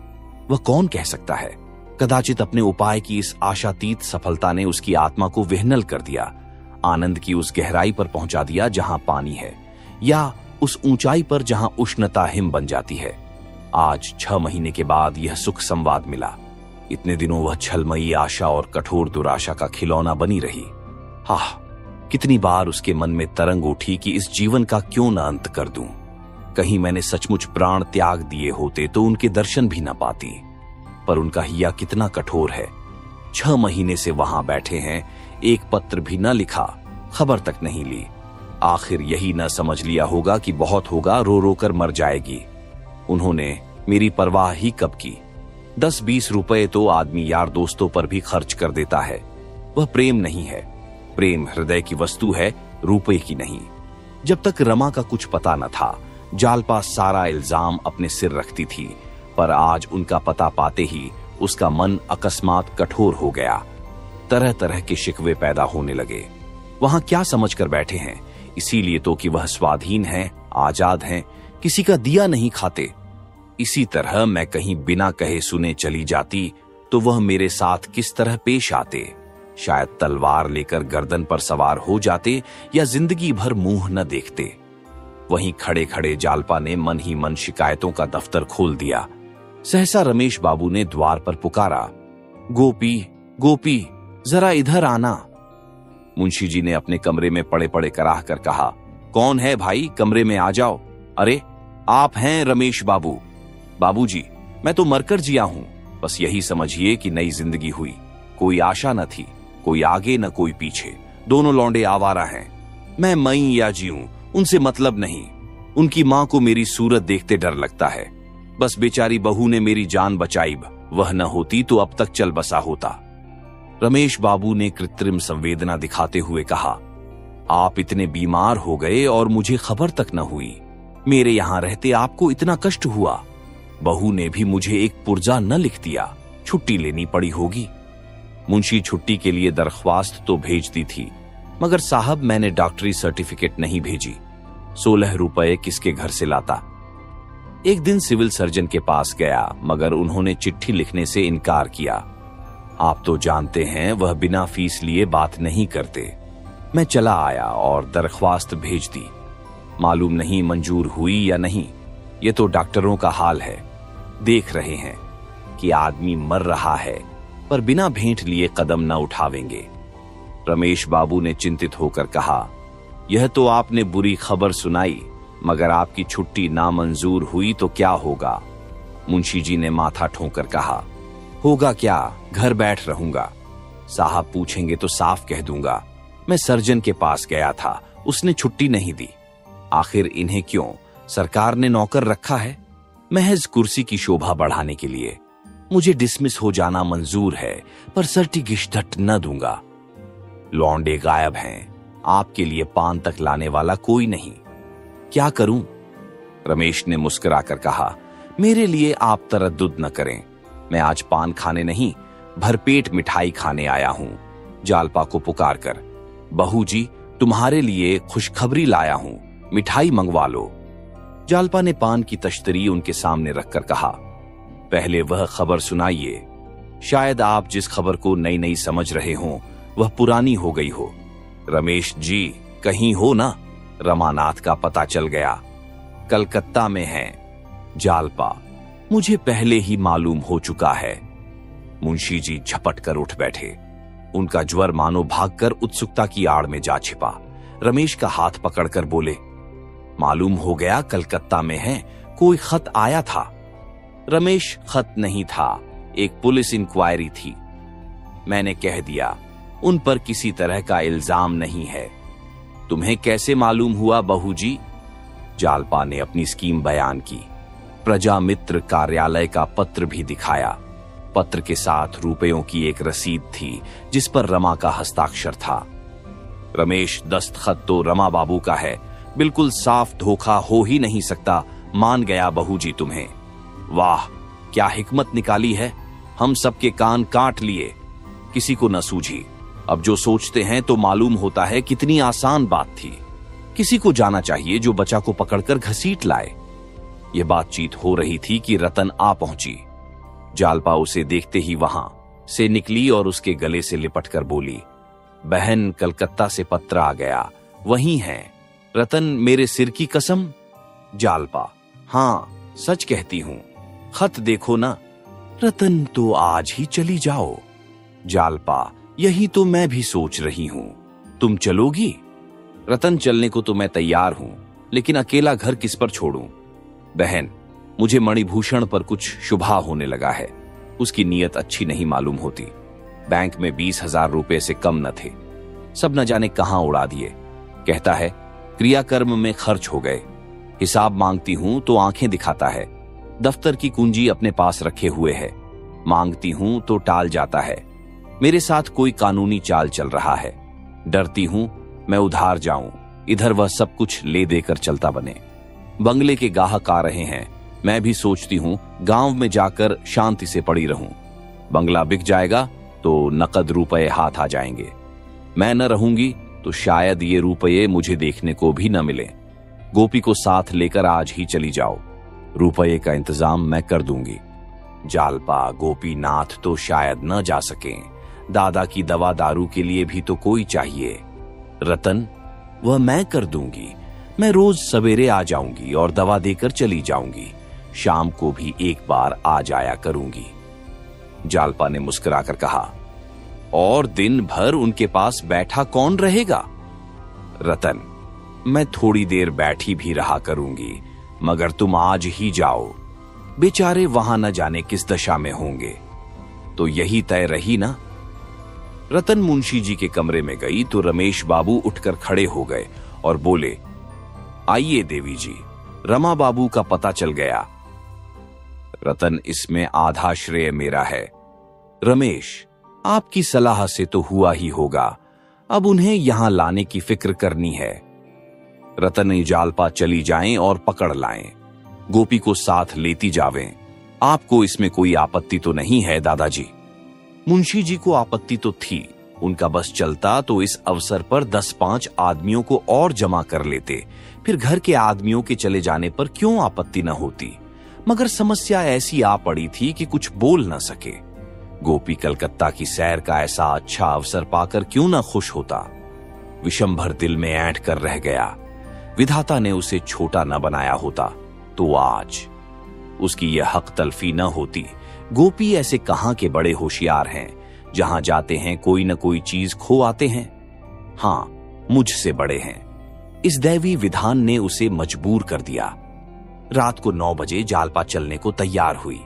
Speaker 1: वह कौन कह सकता है। कदाचित अपने उपाय की इस आशातीत सफलता ने उसकी आत्मा को विह्वल कर दिया, आनंद की उस गहराई पर पहुंचा दिया जहां पानी है, या उस ऊंचाई पर जहां उष्णता हिम बन जाती है। आज 6 महीने के बाद यह सुख संवाद मिला। इतने दिनों वह छलमयी आशा और कठोर दुराशा का खिलौना बनी रही। आह, कितनी बार उसके मन में तरंग उठी कि इस जीवन का क्यों न अंत कर दूं। कहीं मैंने सचमुच प्राण त्याग दिए होते तो उनके दर्शन भी न पाती। पर उनका हिया कितना कठोर है। 6 महीने से वहां बैठे हैं, एक पत्र भी न लिखा, खबर तक नहीं ली। आखिर यही न समझ लिया होगा कि बहुत होगा, रो रो कर मर जाएगी। उन्होंने मेरी परवाह ही कब की। 10-20 रुपए तो आदमी यार दोस्तों पर भी खर्च कर देता है। वह प्रेम नहीं है। प्रेम हृदय की वस्तु है, रुपए की नहीं। जब तक रमा का कुछ पता न था, जालपा सारा इल्जाम अपने सिर रखती थी, पर आज उनका पता पाते ही उसका मन अकस्मात कठोर हो गया। तरह तरह के शिकवे पैदा होने लगे। वहां क्या समझकर बैठे हैं, इसीलिए तो कि वह स्वाधीन हैं, आजाद हैं, किसी का दिया नहीं खाते। इसी तरह मैं कहीं बिना कहे सुने चली जाती तो वह मेरे साथ किस तरह पेश आते। शायद तलवार लेकर गर्दन पर सवार हो जाते या जिंदगी भर मुंह न देखते। वहीं खड़े खड़े जालपा ने मन ही मन शिकायतों का दफ्तर खोल दिया। सहसा रमेश बाबू ने द्वार पर पुकारा, गोपी, गोपी, जरा इधर आना। मुंशी जी ने अपने कमरे में पड़े पड़े कराह कर कहा, कौन है भाई, कमरे में आ जाओ। अरे आप हैं रमेश बाबू। बाबूजी, मैं तो मरकर जिया हूं। बस यही समझिए कि नई जिंदगी हुई। कोई आशा न थी, कोई आगे न कोई पीछे, दोनों लौंडे आवारा हैं। मैं मई या जीऊं उनसे मतलब नहीं। उनकी मां को मेरी सूरत देखते डर लगता है। बस बेचारी बहू ने मेरी जान बचाई, वह न होती तो अब तक चल बसा होता। रमेश बाबू ने कृत्रिम संवेदना दिखाते हुए कहा, आप इतने बीमार हो गए और मुझे खबर तक न हुई। मेरे यहां रहते आपको इतना कष्ट हुआ। बहू ने भी मुझे एक पुर्जा न लिख दिया, छुट्टी लेनी पड़ी होगी। मुंशी छुट्टी के लिए दरख्वास्त तो भेजती थी, मगर साहब मैंने डॉक्टरी सर्टिफिकेट नहीं भेजी। 16 रुपए किसके घर से लाता। एक दिन सिविल सर्जन के पास गया, मगर उन्होंने चिट्ठी लिखने से इनकार किया। आप तो जानते हैं वह बिना फीस लिए बात नहीं करते। मैं चला आया और दरख्वास्त भेज दी। मालूम नहीं मंजूर हुई या नहीं, ये तो डॉक्टरों का हाल है। देख रहे हैं कि आदमी मर रहा है, पर बिना भेंट लिए कदम न उठावेंगे। रमेश बाबू ने चिंतित होकर कहा, यह तो आपने बुरी खबर सुनाई, मगर आपकी छुट्टी नामंजूर हुई तो क्या होगा? मुंशी जी ने माथा ठोंकर कहा, होगा क्या, घर बैठ रहूंगा। साहब पूछेंगे तो साफ कह दूंगा, मैं सर्जन के पास गया था, उसने छुट्टी नहीं दी। आखिर इन्हें क्यों, सरकार ने नौकर रखा है, महज कुर्सी की शोभा बढ़ाने के लिए। मुझे डिसमिस हो जाना मंजूर है, पर सर्टिफिकेट न दूंगा। लौंडे गायब हैं, आपके लिए पान तक लाने वाला कोई नहीं। क्या करूं? रमेश ने मुस्कुराकर कहा, मेरे लिए आप तरद्दुद न करें। मैं आज पान खाने नहीं, भरपेट मिठाई खाने आया हूं। जालपा को पुकार कर, बहू जी तुम्हारे लिए खुशखबरी लाया हूं, मिठाई मंगवा लो। जालपा ने पान की तश्तरी उनके सामने रखकर कहा, पहले वह खबर सुनाइए। शायद आप जिस खबर को नई नई समझ रहे हों वह पुरानी हो गई हो। रमेश जी कहीं हो ना? रमानाथ का पता चल गया, कलकत्ता में हैं। जालपा, मुझे पहले ही मालूम हो चुका है। मुंशी जी झपट कर उठ बैठे। उनका ज्वर मानो भागकर उत्सुकता की आड़ में जा छिपा। रमेश का हाथ पकड़कर बोले, मालूम हो गया कलकत्ता में है, कोई खत आया था। रमेश, खत नहीं था, एक पुलिस इंक्वायरी थी। मैंने कह दिया, उन पर किसी तरह का इल्जाम नहीं है। तुम्हें कैसे मालूम हुआ बहू जी? जालपा ने अपनी स्कीम बयान की। प्रजा मित्र कार्यालय का पत्र भी दिखाया। पत्र के साथ रुपयों की एक रसीद थी जिस पर रमा का हस्ताक्षर था। रमेश, दस्तखत तो रमा बाबू का है, बिल्कुल साफ धोखा हो ही नहीं सकता। मान गया बहू जी तुम्हें। वाह, क्या हिकमत निकाली है। हम सबके कान काट लिए, किसी को न सूझी। अब जो सोचते हैं तो मालूम होता है कितनी आसान बात थी। किसी को जाना चाहिए जो बच्चा को पकड़कर घसीट लाए। यह बातचीत हो रही थी कि रतन आ पहुंची। जालपा उसे देखते ही वहां से निकली और उसके गले से लिपटकर बोली, बहन, कलकत्ता से पत्र आ गया, वही है। रतन, मेरे सिर की कसम। जालपा, हां सच कहती हूं, खत देखो ना। रतन, तो आज ही चली जाओ। जालपा, यही तो मैं भी सोच रही हूं। तुम चलोगी? रतन, चलने को तो मैं तैयार हूं, लेकिन अकेला घर किस पर छोड़ूं? बहन, मुझे मणिभूषण पर कुछ शुभा होने लगा है। उसकी नीयत अच्छी नहीं मालूम होती। बैंक में 20,000 रुपए से कम न थे, सब न जाने कहां उड़ा दिए। कहता है क्रियाकर्म में खर्च हो गए। हिसाब मांगती हूं तो आंखें दिखाता है। दफ्तर की कुंजी अपने पास रखे हुए है, मांगती हूं तो टाल जाता है। मेरे साथ कोई कानूनी चाल चल रहा है। डरती हूं मैं उधार जाऊं, इधर वह सब कुछ ले देकर चलता बने। बंगले के गाहक आ रहे हैं, मैं भी सोचती हूं गांव में जाकर शांति से पड़ी रहूं। बंगला बिक जाएगा तो नकद रुपए हाथ आ जाएंगे। मैं न रहूंगी तो शायद ये रुपये मुझे देखने को भी न मिले। गोपी को साथ लेकर आज ही चली जाओ, रुपये का इंतजाम मैं कर दूंगी। जालपा, गोपीनाथ तो शायद न जा सकें, दादा की दवा दारू के लिए भी तो कोई चाहिए। रतन, वह मैं कर दूंगी। मैं रोज सवेरे आ जाऊंगी और दवा देकर चली जाऊंगी। शाम को भी एक बार आ जाया करूंगी। जालपा ने मुस्कुराकर कहा, और दिन भर उनके पास बैठा कौन रहेगा? रतन, मैं थोड़ी देर बैठी भी रहा करूंगी, मगर तुम आज ही जाओ। बेचारे वहां न जाने किस दशा में होंगे। तो यही तय रही ना। रतन मुंशी जी के कमरे में गई तो रमेश बाबू उठकर खड़े हो गए और बोले, आइए देवी जी, रमा बाबू का पता चल गया। रतन, इसमें आधा श्रेय मेरा है। रमेश, आपकी सलाह से तो हुआ ही होगा, अब उन्हें यहां लाने की फिक्र करनी है। रतन, जालपा चली जाएं और पकड़ लाएं, गोपी को साथ लेती जावें। आपको इसमें कोई आपत्ति तो नहीं है दादाजी? मुंशी जी को आपत्ति तो थी। उनका बस चलता तो इस अवसर पर 10-5 आदमियों को और जमा कर लेते, फिर घर के आदमियों के चले जाने पर क्यों आपत्ति न होती। मगर समस्या ऐसी आ पड़ी थी कि कुछ बोल न सके। गोपी कलकत्ता की सैर का ऐसा अच्छा अवसर पाकर क्यों न खुश होता। विशंभर दिल में ऐंठ कर रह गया। विधाता ने उसे छोटा न बनाया होता तो आज उसकी यह हक तलफी न होती। गोपी ऐसे कहां के बड़े होशियार हैं, जहां जाते हैं कोई न कोई चीज खो आते हैं। हां, मुझसे बड़े हैं। इस दैवी विधान ने उसे मजबूर कर दिया। रात को 9 बजे जालपा चलने को तैयार हुई।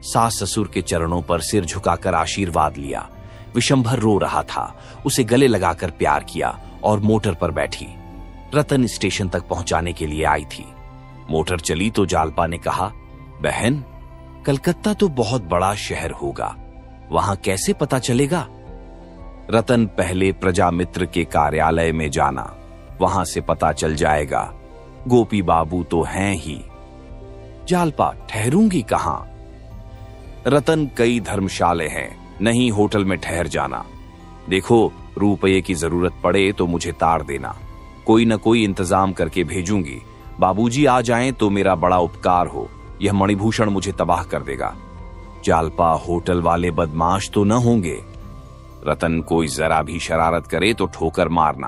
Speaker 1: सास ससुर के चरणों पर सिर झुकाकर आशीर्वाद लिया। विशंभर रो रहा था। उसे गले लगाकर प्यार किया और मोटर पर बैठी। रतन स्टेशन तक पहुंचाने के लिए आई थी। मोटर चली तो जालपा ने कहा, बहन, कलकत्ता तो बहुत बड़ा शहर होगा, वहां कैसे पता चलेगा? रतन पहले प्रजा मित्र के कार्यालय में जाना, वहां से पता चल जाएगा। गोपी बाबू तो हैं ही। जालपा, ठहरूंगी कहां? रतन, कई धर्मशाले हैं, नहीं होटल में ठहर जाना। देखो, रुपये की जरूरत पड़े तो मुझे तार देना, कोई न कोई इंतजाम करके भेजूंगी। बाबूजी आ जाएं तो मेरा बड़ा उपकार हो, यह मणिभूषण मुझे तबाह कर देगा। जालपा, होटल वाले बदमाश तो न होंगे? रतन, कोई जरा भी शरारत करे तो ठोकर मारना,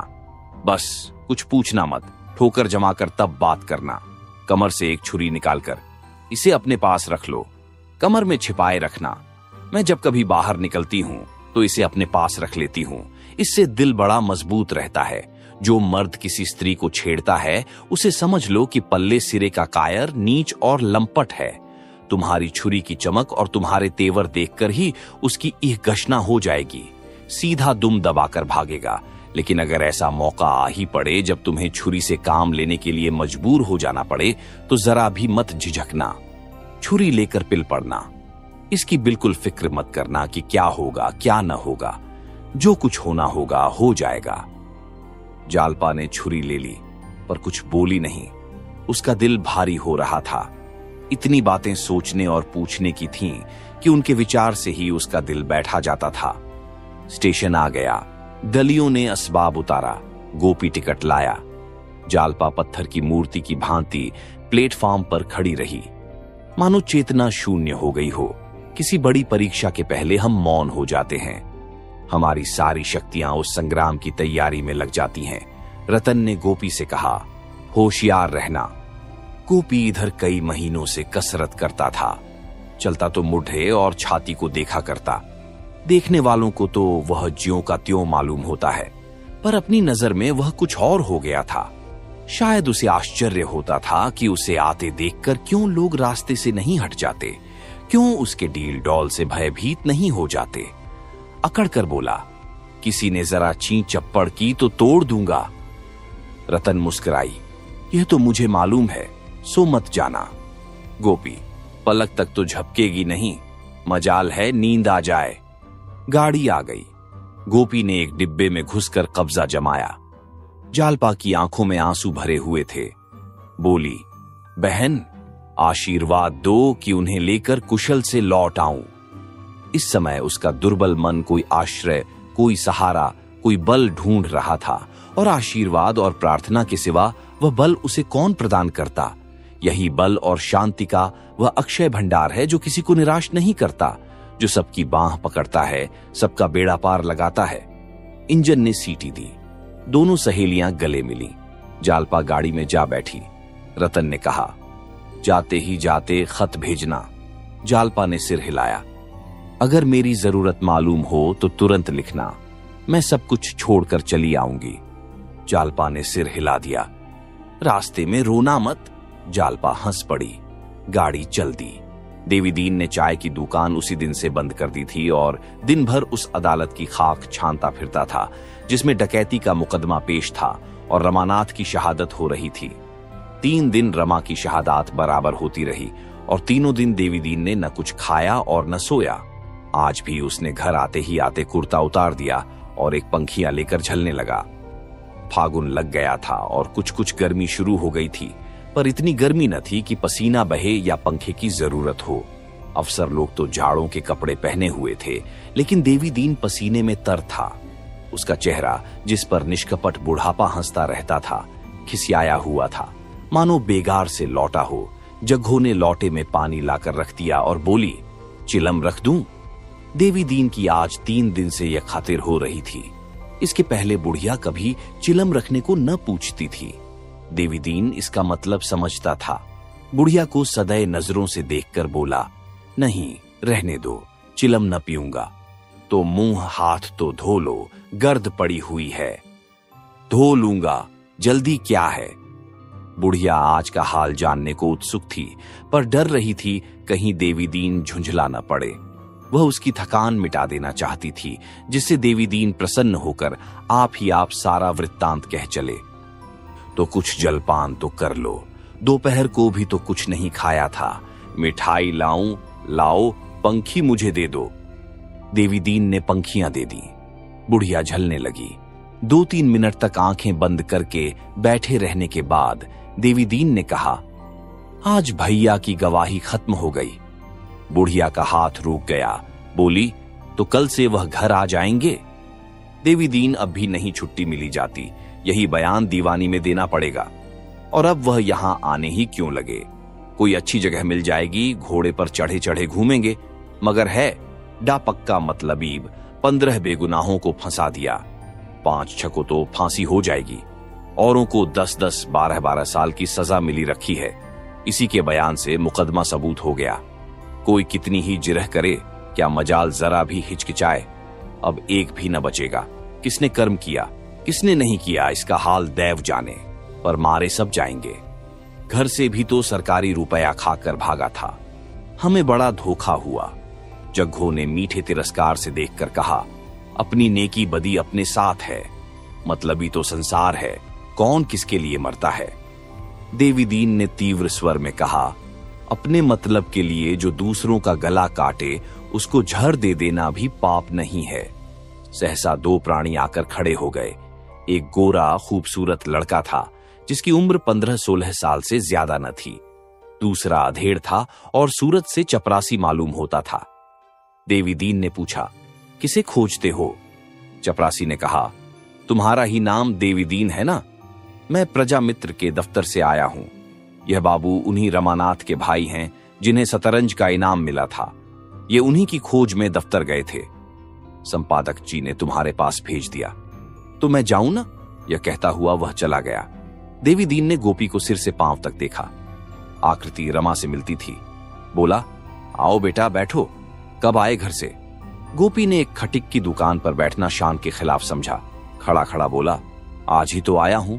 Speaker 1: बस कुछ पूछना मत। ठोकर जमा कर तब बात करना। कमर से एक छुरी निकालकर इसे अपने पास रख लो, कमर में छिपाए रखना। मैं जब कभी बाहर निकलती हूं तो इसे अपने पास रख लेती हूं। इससे दिल बड़ा मजबूत रहता है। जो मर्द किसी स्त्री को छेड़ता है उसे समझ लो कि पल्ले सिरे का कायर, नीच और लंपट है। तुम्हारी छुरी की चमक और तुम्हारे तेवर देखकर ही उसकी यह गशना हो जाएगी, सीधा दुम दबाकर भागेगा। लेकिन अगर ऐसा मौका आ ही पड़े जब तुम्हें छुरी से काम लेने के लिए मजबूर हो जाना पड़े तो जरा भी मत झिझकना, छुरी लेकर पिल पड़ना। इसकी बिल्कुल फिक्र मत करना कि क्या होगा क्या न होगा, जो कुछ होना होगा हो जाएगा। जालपा ने छुरी ले ली पर कुछ बोली नहीं। उसका दिल भारी हो रहा था। इतनी बातें सोचने और पूछने की थीं कि उनके विचार से ही उसका दिल बैठा जाता था। स्टेशन आ गया। दलियों ने असबाब उतारा। गोपी टिकट लाया। जालपा पत्थर की मूर्ति की भांति प्लेटफॉर्म पर खड़ी रही, मानो चेतना शून्य हो गई हो। किसी बड़ी परीक्षा के पहले हम मौन हो जाते हैं। हमारी सारी शक्तियां उस संग्राम की तैयारी में लग जाती हैं। रतन ने गोपी से कहा, होशियार रहना। गोपी इधर कई महीनों से कसरत करता था। चलता तो मुढ़े और छाती को देखा करता। देखने वालों को तो वह ज्यों का त्यों मालूम होता है, पर अपनी नजर में वह कुछ और हो गया था। शायद उसे आश्चर्य होता था कि उसे आते देखकर क्यों लोग रास्ते से नहीं हट जाते, क्यों उसके डील डॉल से भयभीत नहीं हो जाते। अकड़ कर बोला, किसी ने जरा ची चप्पड़ की तो तोड़ दूंगा। रतन मुस्कुराई, यह तो मुझे मालूम है, सो मत जाना। गोपी, पलक तक तो झपकेगी नहीं, मजाल है नींद आ जाए। गाड़ी आ गई। गोपी ने एक डिब्बे में घुसकर कब्जा जमाया। जालपा की आंखों में आंसू भरे हुए थे। बोली, बहन, आशीर्वाद दो कि उन्हें लेकर कुशल से लौट आऊं। इस समय उसका दुर्बल मन कोई आश्रय, कोई सहारा, कोई बल ढूंढ रहा था, और आशीर्वाद और प्रार्थना के सिवा वह बल उसे कौन प्रदान करता? यही बल और शांति का वह अक्षय भंडार है जो किसी को निराश नहीं करता, जो सबकी बांह पकड़ता है, सबका बेड़ा पार लगाता है। इंजन ने सीटी दी। दोनों सहेलियां गले मिली। जालपा गाड़ी में जा बैठी। रतन ने कहा, जाते ही जाते खत भेजना। जालपा ने सिर हिलाया। अगर मेरी जरूरत मालूम हो तो तुरंत लिखना, मैं सब कुछ छोड़कर चली आऊंगी। जालपा ने सिर हिला दिया। रास्ते में रोना मत। जालपा हंस पड़ी। गाड़ी चल दी। देवीदीन ने चाय की दुकान उसी दिन से बंद कर दी थी और दिन भर उस अदालत की खाक छानता फिरता था जिसमें डकैती का मुकदमा पेश था और रमानाथ की शहादत हो रही थी। 3 दिन रमा की शहादत बराबर होती रही और तीनों दिन देवीदीन ने न कुछ खाया और न सोया। आज भी उसने घर आते ही आते कुर्ता उतार दिया और एक पंखिया लेकर झलने लगा। फागुन लग गया था और कुछ कुछ गर्मी शुरू हो गई थी, पर इतनी गर्मी न थी कि पसीना बहे या पंखे की जरूरत हो। अफसर लोग तो जाड़ों के कपड़े पहने हुए थे, लेकिन देवीदीन पसीने में तर था। उसका चेहरा, जिस पर निष्कपट बुढ़ापा हंसता रहता था, खिसियाया हुआ था, मानो बेगार से लौटा हो। जग्गू ने लौटे में पानी लाकर रख दिया और बोली, चिलम रख दूं? देवीदीन की आज 3 दिन से यह खातिर हो रही थी। इसके पहले बुढ़िया कभी चिलम रखने को न पूछती थी। देवीदीन इसका मतलब समझता था। बुढ़िया को सदैव नजरों से देखकर बोला, नहीं रहने दो, चिलम न पीऊंगा। तो मुंह हाथ तो धो लो, गर्द पड़ी हुई है। धो लूंगा, जल्दी क्या है। बुढ़िया आज का हाल जानने को उत्सुक थी, पर डर रही थी कहीं देवीदीन झुंझला न पड़े। वह उसकी थकान मिटा देना चाहती थी, जिससे देवीदीन प्रसन्न होकर आप ही आप सारा वृत्तांत कह चले। तो कुछ जलपान तो कर लो, दोपहर को भी तो कुछ नहीं खाया था। मिठाई लाऊं? लाओ, पंखी मुझे दे दो। देवीदीन ने पंखियां दे दी। बुढ़िया झलने लगी। 2-3 मिनट तक आंखें बंद करके बैठे रहने के बाद देवीदीन ने कहा, आज भैया की गवाही खत्म हो गई। बुढ़िया का हाथ रुक गया। बोली, तो कल से वह घर आ जाएंगे? देवीदीन अब भी नहीं छुट्टी मिली जाती, यही बयान दीवानी में देना पड़ेगा। और अब वह यहां आने ही क्यों लगे? कोई अच्छी जगह मिल जाएगी, घोड़े पर चढ़े चढ़े घूमेंगे। मगर है डा पक्का मतलबीब, 15 बेगुनाहों को फंसा दिया। 5-6 को तो फांसी हो जाएगी। औरों को 10-10, 12-12 साल की सजा मिली रखी है। इसी के बयान से मुकदमा सबूत हो गया। कोई कितनी ही जिरह करे, क्या मजाल जरा भी हिचकिचाए? अब एक भी न बचेगा। किसने कर्म किया, किसने नहीं किया, इसका हाल दैव जाने। पर मारे सब जाएंगे। घर से भी तो सरकारी रुपया खाकर भागा था। हमें बड़ा धोखा हुआ। जग्गो ने मीठे तिरस्कार से देखकर कहा, अपनी नेकी बदी अपने साथ है। मतलबी तो संसार है, कौन किसके लिए मरता है। देवीदीन ने तीव्र स्वर में कहा, अपने मतलब के लिए जो दूसरों का गला काटे, उसको झड़ दे देना भी पाप नहीं है। सहसा 2 प्राणी आकर खड़े हो गए। एक गोरा खूबसूरत लड़का था, जिसकी उम्र 15-16 साल से ज्यादा न थी। दूसरा अधेड़ था और सूरत से चपरासी मालूम होता था। देवीदीन ने पूछा, किसे खोजते हो? चपरासी ने कहा, तुम्हारा ही नाम देवीदीन है ना? मैं प्रजा मित्र के दफ्तर से आया हूं। यह बाबू उन्हीं रमानाथ के भाई हैं जिन्हें शतरंज का इनाम मिला था। ये उन्हीं की खोज में दफ्तर गए थे। संपादक जी ने तुम्हारे पास भेज दिया। तो मैं जाऊं ना? यह कहता हुआ वह चला गया। देवीदीन ने गोपी को सिर से पांव तक देखा। आकृति रमा से मिलती थी। बोला, आओ बेटा बैठो, कब आए घर से? गोपी ने एक खटिक की दुकान पर बैठना शान के खिलाफ समझा। खड़ा खड़ा बोला, आज ही तो आया हूं।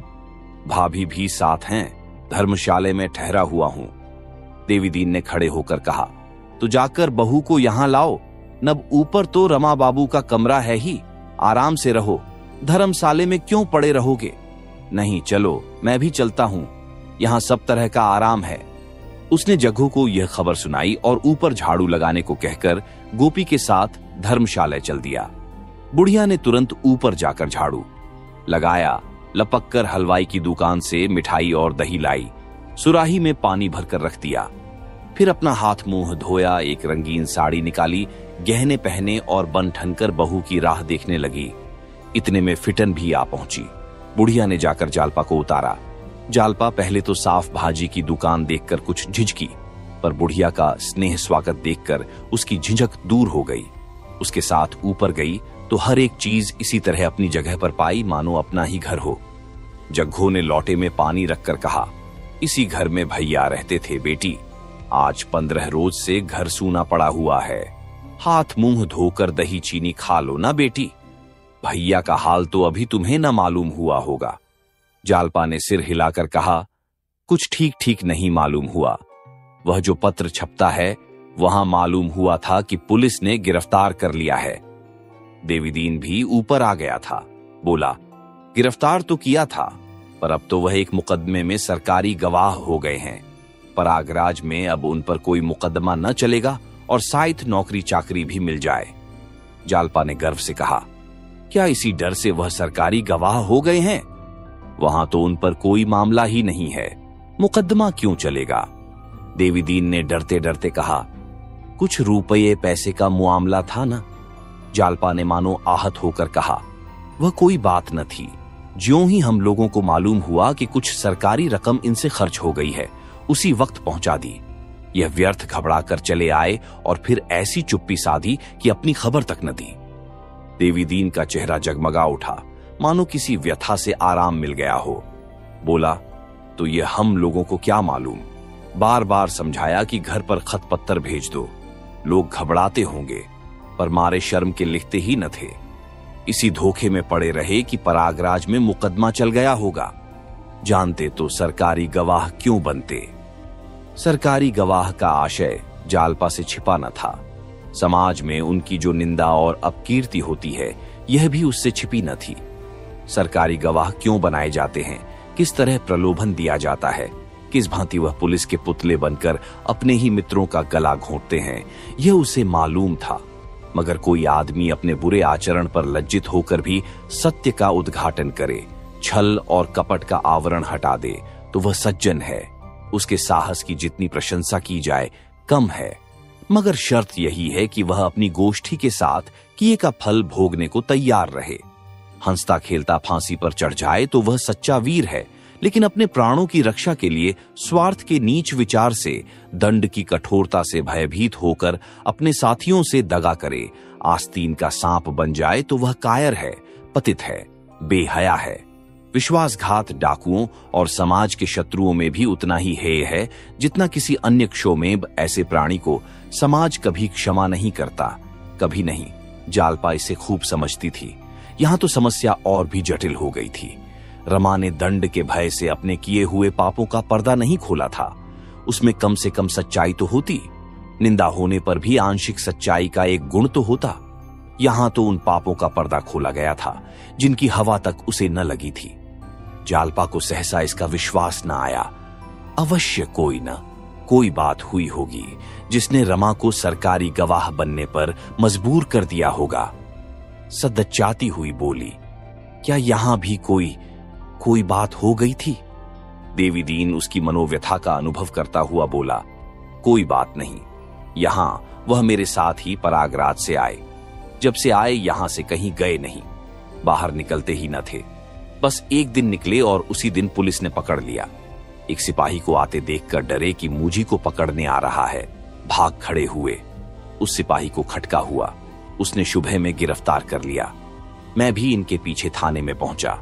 Speaker 1: भाभी भी साथ हैं, धर्मशाले में ठहरा हुआ हूं। देवीदीन ने खड़े होकर कहा, तो जाकर बहू को यहां लाओ। नब ऊपर तो रमा बाबू का कमरा है ही, आराम से रहो। धर्मशाले में क्यों पड़े रहोगे? नहीं, चलो मैं भी चलता हूं, यहां सब तरह का आराम है। उसने जग्गू को यह खबर सुनाई और ऊपर झाड़ू लगाने को कहकर गोपी के साथ धर्मशाला चल दिया। बुढ़िया ने तुरंत ऊपर जाकर झाड़ू लगाया, लपक कर हलवाई की दुकान से मिठाई और दही लाई, सुराही में पानी भरकर रख दिया। फिर अपना हाथ मुंह धोया, एक रंगीन साड़ी निकाली, गहने पहने और बन ठनकर बहू की राह देखने लगी। इतने में फिटन भी आ पहुंची। बुढ़िया ने जाकर जालपा को उतारा। जालपा पहले तो साफ भाजी की दुकान देखकर कुछ झिझकी, पर बुढ़िया का स्नेह स्वागत देखकर उसकी झिझक दूर हो गई। उसके साथ ऊपर गई तो हर एक चीज इसी तरह अपनी जगह पर पाई, मानो अपना ही घर हो। जग्गो ने लौटे में पानी रखकर कहा, इसी घर में भैया रहते थे बेटी। आज 15 रोज से घर सूना पड़ा हुआ है। हाथ मुंह धोकर दही चीनी खा लो ना बेटी। भैया का हाल तो अभी तुम्हें न मालूम हुआ होगा। जालपा ने सिर हिलाकर कहा, कुछ ठीक ठीक नहीं मालूम हुआ। वह जो पत्र छपता है वहां मालूम हुआ था कि पुलिस ने गिरफ्तार कर लिया है। देवीदीन भी ऊपर आ गया था। बोला, गिरफ्तार तो किया था, पर अब तो वह एक मुकदमे में सरकारी गवाह हो गए हैं। प्रयागराज में अब उन पर कोई मुकदमा न चलेगा और शायद नौकरी चाकरी भी मिल जाए। जालपा ने गर्व से कहा, क्या इसी डर से वह सरकारी गवाह हो गए हैं? वहां तो उन पर कोई मामला ही नहीं है, मुकदमा क्यों चलेगा? देवीदीन ने डरते डरते कहा, कुछ रुपये पैसे का मामला था ना? जालपा ने मानो आहत होकर कहा, वह कोई बात न थी। ज्यों ही हम लोगों को मालूम हुआ कि कुछ सरकारी रकम इनसे खर्च हो गई है, उसी वक्त पहुंचा दी। यह व्यर्थ घबरा कर चले आए और फिर ऐसी चुप्पी साधी कि अपनी खबर तक न दी। देवीदीन का चेहरा जगमगा उठा। मानो किसी व्यथा से आराम मिल गया हो। बोला, तो ये हम लोगों को क्या मालूम, बार बार समझाया कि घर पर खत पत्तर भेज दो, लोग घबराते होंगे, पर मारे शर्म के लिखते ही न थे। इसी धोखे में पड़े रहे कि प्रयागराज में मुकदमा चल गया होगा। जानते तो सरकारी गवाह क्यों बनते। सरकारी गवाह का आशय जालपा से छिपा न था। समाज में उनकी जो निंदा और अपकीर्ति होती है, यह भी उससे छिपी न थी। सरकारी गवाह क्यों बनाए जाते हैं, किस तरह प्रलोभन दिया जाता है, किस भांति वह पुलिस के पुतले बनकर अपने ही मित्रों का गला घोंटते हैं, यह उसे मालूम था। मगर कोई आदमी अपने बुरे आचरण पर लज्जित होकर भी सत्य का उद्घाटन करे, छल और कपट का आवरण हटा दे, तो वह सज्जन है। उसके साहस की जितनी प्रशंसा की जाए कम है। मगर शर्त यही है कि वह अपनी गोष्ठी के साथ किए का फल भोगने को तैयार रहे। हंसता खेलता फांसी पर चढ़ जाए तो वह सच्चा वीर है, लेकिन अपने प्राणों की रक्षा के लिए स्वार्थ के नीच विचार से, दंड की कठोरता से भयभीत होकर अपने साथियों से दगा करे, आस्तीन का सांप बन जाए तो वह कायर है, पतित है, बेहया है। विश्वासघात डाकुओं और समाज के शत्रुओं में भी उतना ही हेय है जितना किसी अन्य क्षोमेब ऐसे प्राणी को समाज कभी क्षमा नहीं करता। कभी नहीं। जालपा इसे खूब समझती थी। यहां तो समस्या और भी जटिल हो गई थी। रमा ने दंड के भय से अपने किए हुए पापों का पर्दा नहीं खोला था। उसमें कम से कम सच्चाई तो होती। निंदा होने पर भी आंशिक सच्चाई का एक गुण तो होता। यहां तो उन पापों का पर्दा खोला गया था जिनकी हवा तक उसे न लगी थी। जालपा को सहसा इसका विश्वास न आया। अवश्य कोई बात हुई होगी जिसने रमा को सरकारी गवाह बनने पर मजबूर कर दिया होगा। सदचाती हुई बोली, क्या यहां भी कोई बात हो गई थी? देवी दीन उसकी मनोव्यथा का अनुभव करता हुआ बोला, कोई बात नहीं। यहां वह मेरे साथ ही प्रयागराज से आए। जब से आए यहां से कहीं गए नहीं, बाहर निकलते ही न थे। बस एक दिन निकले और उसी दिन पुलिस ने पकड़ लिया। एक सिपाही को आते देखकर डरे कि मुझी को पकड़ने आ रहा है, भाग खड़े हुए। उस सिपाही को खटका हुआ, उसने सुबह में गिरफ्तार कर लिया। मैं भी इनके पीछे थाने में पहुंचा।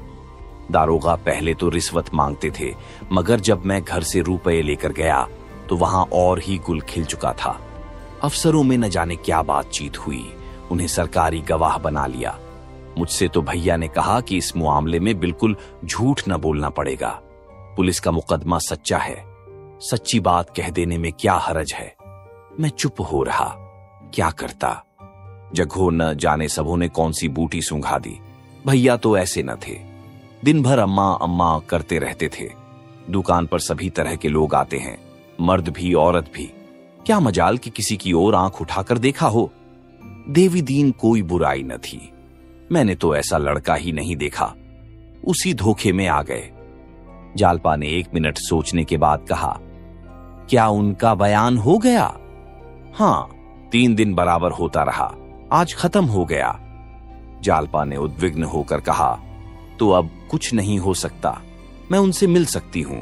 Speaker 1: दारोगा पहले तो रिश्वत मांगते थे, मगर जब मैं घर से रुपए लेकर गया तो वहां और ही गुल खिल चुका था। अफसरों में न जाने क्या बातचीत हुई, उन्हें सरकारी गवाह बना लिया। मुझसे तो भैया ने कहा कि इस मामले में बिल्कुल झूठ न बोलना पड़ेगा। पुलिस का मुकदमा सच्चा है, सच्ची बात कह देने में क्या हरज है। मैं चुप हो रहा, क्या करता। जगहो न जाने सबों ने कौन सी बूटी सूंघा दी। भैया तो ऐसे न थे, दिन भर अम्मा अम्मा करते रहते थे। दुकान पर सभी तरह के लोग आते हैं, मर्द भी औरत भी। क्या मजाल कि किसी की ओर आंख उठाकर देखा हो। देवी दीन कोई बुराई न थी। मैंने तो ऐसा लड़का ही नहीं देखा। उसी धोखे में आ गए। जालपा ने 1 मिनट सोचने के बाद कहा, क्या उनका बयान हो गया? हाँ, 3 दिन बराबर होता रहा, आज खत्म हो गया। जालपा ने उद्विग्न होकर कहा, तो अब कुछ नहीं हो सकता, मैं उनसे मिल सकती हूं।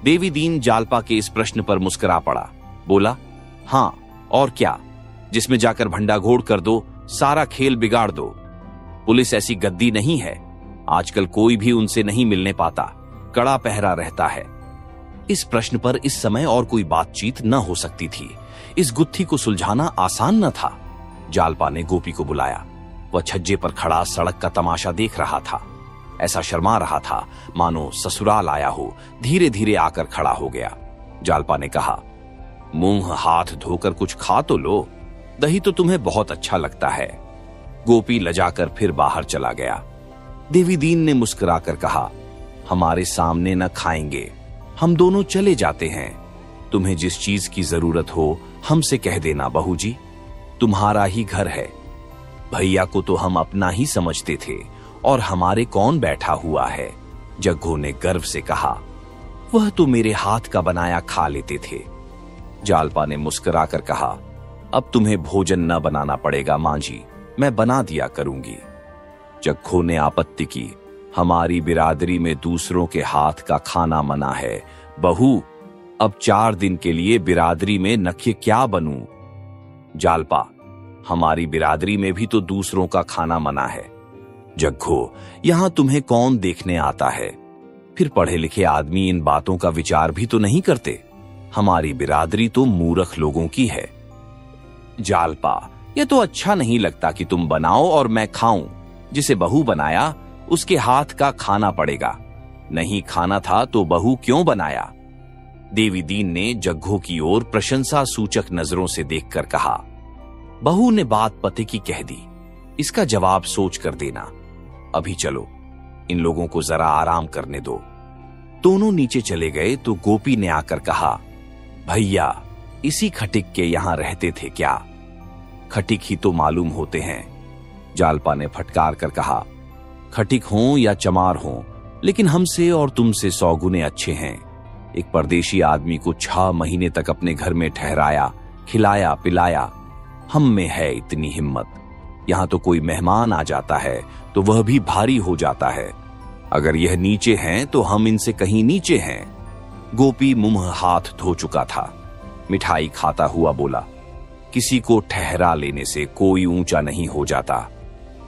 Speaker 1: देवी दीन जालपा के इस प्रश्न पर मुस्कुरा पड़ा। बोला, हां, और क्या, जिसमें जाकर भंडा घोड़ कर दो, सारा खेल बिगाड़ दो। पुलिस ऐसी गद्दी नहीं है, आजकल कोई भी उनसे नहीं मिलने पाता, कड़ा पहरा रहता है। इस प्रश्न पर इस समय और कोई बातचीत न हो सकती थी। इस गुत्थी को सुलझाना आसान न था। जालपा ने गोपी को बुलाया। वह छज्जे पर खड़ा सड़क का तमाशा देख रहा था। ऐसा शर्मा रहा था मानो ससुराल आया हो। धीरे धीरे आकर खड़ा हो गया। जालपा ने कहा, मुंह हाथ धोकर कुछ खा तो लो, दही तो तुम्हें बहुत अच्छा लगता है। गोपी लजाकर फिर बाहर चला गया। देवी दीन ने मुस्कुराकर कहा, हमारे सामने न खाएंगे, हम दोनों चले जाते हैं। तुम्हें जिस चीज की जरूरत हो हमसे कह देना बहू जी, तुम्हारा ही घर है। भैया को तो हम अपना ही समझते थे, और हमारे कौन बैठा हुआ है। जग्गू ने गर्व से कहा, वह तो मेरे हाथ का बनाया खा लेते थे। जालपा ने मुस्कुराकर कहा, अब तुम्हें भोजन न बनाना पड़ेगा मांझी, मैं बना दिया करूंगी। जग्गू ने आपत्ति की, हमारी बिरादरी में दूसरों के हाथ का खाना मना है। बहू, अब 4 दिन के लिए बिरादरी में नखे क्या बनूं? जालपा, हमारी बिरादरी में भी तो दूसरों का खाना मना है। जग्गो, यहां तुम्हें कौन देखने आता है? फिर पढ़े लिखे आदमी इन बातों का विचार भी तो नहीं करते। हमारी बिरादरी तो मूर्ख लोगों की है। जालपा, यह तो अच्छा नहीं लगता कि तुम बनाओ और मैं खाऊं। जिसे बहू बनाया उसके हाथ का खाना पड़ेगा। नहीं खाना था तो बहू क्यों बनाया? देवी दीन ने जग्गो की ओर प्रशंसा सूचक नजरों से देखकर कहा। बहू ने बात पते की कह दी, इसका जवाब सोच कर देना। अभी चलो, इन लोगों को जरा आराम करने दो। दोनों नीचे चले गए तो गोपी ने आकर कहा, भैया इसी खटिक के यहां रहते थे क्या? खटिक ही तो मालूम होते हैं। जालपा ने फटकार कर कहा, खटिक हों या चमार हों, लेकिन हमसे और तुमसे 100 गुने अच्छे हैं। एक परदेशी आदमी को 6 महीने तक अपने घर में ठहराया, खिलाया पिलाया। हम में है इतनी हिम्मत। यहां तो कोई मेहमान आ जाता है तो वह भी भारी हो जाता है। अगर यह नीचे हैं तो हम इनसे कहीं नीचे हैं। गोपी मुंह हाथ धो चुका था। मिठाई खाता हुआ बोला, किसी को ठहरा लेने से कोई ऊंचा नहीं हो जाता।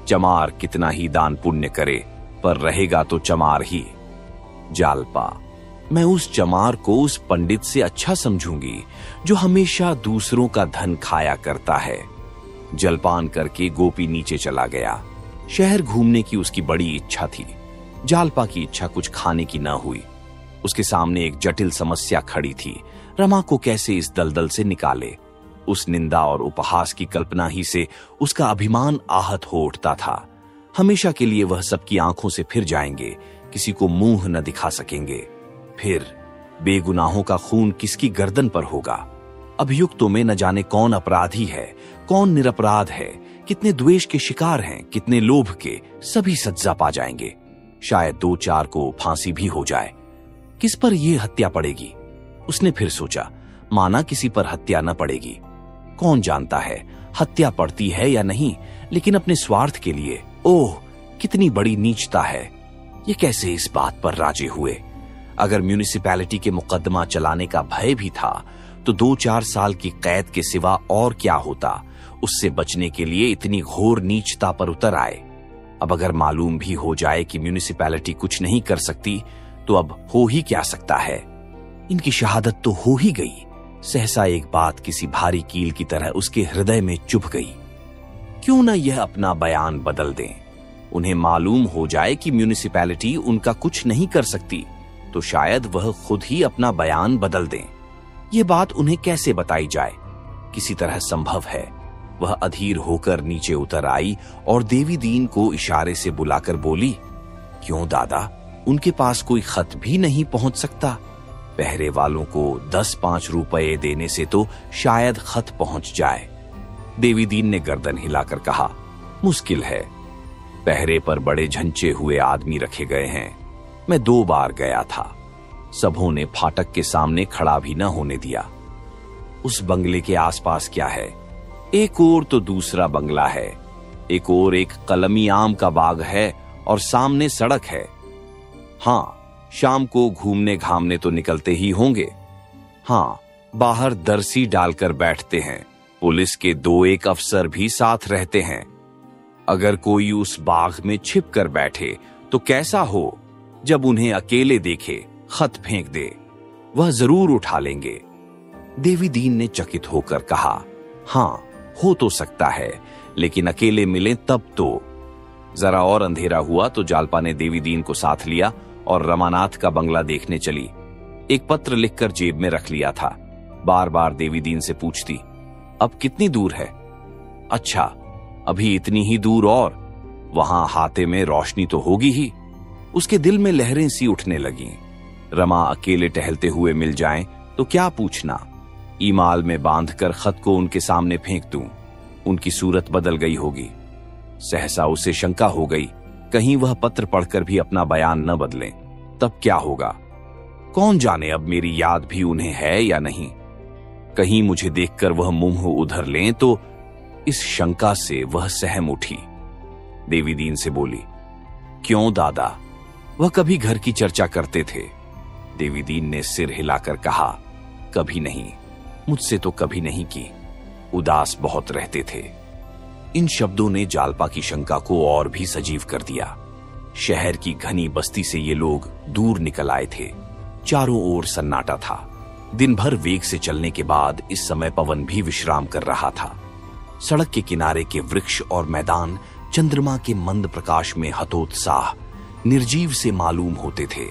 Speaker 1: चमार कितना ही दान पुण्य करे, पर रहेगा तो चमार ही। जालपा, मैं उस चमार को उस पंडित से अच्छा समझूंगी जो हमेशा दूसरों का धन खाया करता है। जलपान करके गोपी नीचे चला गया। शहर घूमने की उसकी बड़ी इच्छा थी। जालपा की इच्छा कुछ खाने की न हुई। उसके सामने एक जटिल समस्या खड़ी थी। रमा को कैसे इस दलदल से निकाले? उस निंदा और उपहास की कल्पना ही से उसका अभिमान आहत हो उठता था। हमेशा के लिए वह सबकी आंखों से फिर जाएंगे, किसी को मुंह न दिखा सकेंगे। फिर बेगुनाहों का खून किसकी गर्दन पर होगा? अभियुक्तों में न जाने कौन अपराधी है, कौन निरपराध है, कितने द्वेष के शिकार हैं, कितने लोभ के। सभी सजा पा जाएंगे। शायद 2-4 को फांसी भी हो जाए। किस पर यह हत्या पड़ेगी? उसने फिर सोचा, माना किसी पर हत्या न पड़ेगी। कौन जानता है हत्या पड़ती है या नहीं, लेकिन अपने स्वार्थ के लिए। ओह, कितनी बड़ी नीचता है। ये कैसे इस बात पर राजी हुए? अगर म्यूनिसिपैलिटी के मुकदमा चलाने का भय भी था तो 2-4 साल की कैद के सिवा और क्या होता? उससे बचने के लिए इतनी घोर नीचता पर उतर आए। अब अगर मालूम भी हो जाए कि म्यूनिसिपैलिटी कुछ नहीं कर सकती तो अब हो ही क्या सकता है? इनकी शहादत तो हो ही गई। सहसा एक बात किसी भारी कील की तरह उसके हृदय में चुभ गई। क्यों न यह अपना बयान बदल दें? उन्हें मालूम हो जाए कि म्यूनिसिपैलिटी उनका कुछ नहीं कर सकती तो शायद वह खुद ही अपना बयान बदल दें। यह बात उन्हें कैसे बताई जाए? किसी तरह संभव है। वह अधीर होकर नीचे उतर आई और देवी दीन को इशारे से बुलाकर बोली, क्यों दादा, उनके पास कोई खत भी नहीं पहुंच सकता? पहरे वालों को 10-5 रुपए देने से तो शायद खत पहुंच जाए। देवी दीन ने गर्दन हिलाकर कहा, मुश्किल है। पहरे पर बड़े झंचे हुए आदमी रखे गए हैं। मैं 2 बार गया था। सबों ने फाटक के सामने खड़ा भी न होने दिया। उस बंगले के आसपास क्या है? एक ओर तो दूसरा बंगला है, एक ओर एक कलमी आम का बाग है और सामने सड़क है। हाँ, शाम को घूमने घामने तो निकलते ही होंगे। हाँ, बाहर दरसी डालकर बैठते हैं। पुलिस के 2-1 अफसर भी साथ रहते हैं। अगर कोई उस बाग में छिप कर बैठे तो कैसा हो? जब उन्हें अकेले देखे, खत फेंक दे, वह जरूर उठा लेंगे। देवी दीन ने चकित होकर कहा, हाँ, हो तो सकता है, लेकिन अकेले मिलें तब तो। जरा और अंधेरा हुआ तो जालपा ने देवी दीन को साथ लिया और रमानाथ का बंगला देखने चली। एक पत्र लिखकर जेब में रख लिया था। बार बार देवी दीन से पूछती, अब कितनी दूर है? अच्छा, अभी इतनी ही दूर और वहां हाथे में रोशनी तो होगी ही। उसके दिल में लहरें सी उठने लगीं। रमा अकेले टहलते हुए मिल जाएं तो क्या पूछना? ईमाल में बांधकर खत को उनके सामने फेंक दूं, उनकी सूरत बदल गई होगी। सहसा उसे शंका हो गई, कहीं वह पत्र पढ़कर भी अपना बयान न बदलें, तब क्या होगा? कौन जाने अब मेरी याद भी उन्हें है या नहीं। कहीं मुझे देखकर वह मुंह उधर लें तो। इस शंका से वह सहम उठी। देवी दीन से बोली, क्यों दादा, वह कभी घर की चर्चा करते थे? देवी दीन ने सिर हिलाकर कहा, कभी नहीं, मुझसे तो कभी नहीं की। उदास बहुत रहते थे। इन शब्दों ने जालपा की शंका को और भी सजीव कर दिया। शहर की घनी बस्ती से ये लोग दूर निकल आए थे। चारों ओर सन्नाटा था। दिन भर वेग से चलने के बाद इस समय पवन भी विश्राम कर रहा था। सड़क के किनारे के वृक्ष और मैदान चंद्रमा के मंद प्रकाश में हतोत्साह, निर्जीव से मालूम होते थे।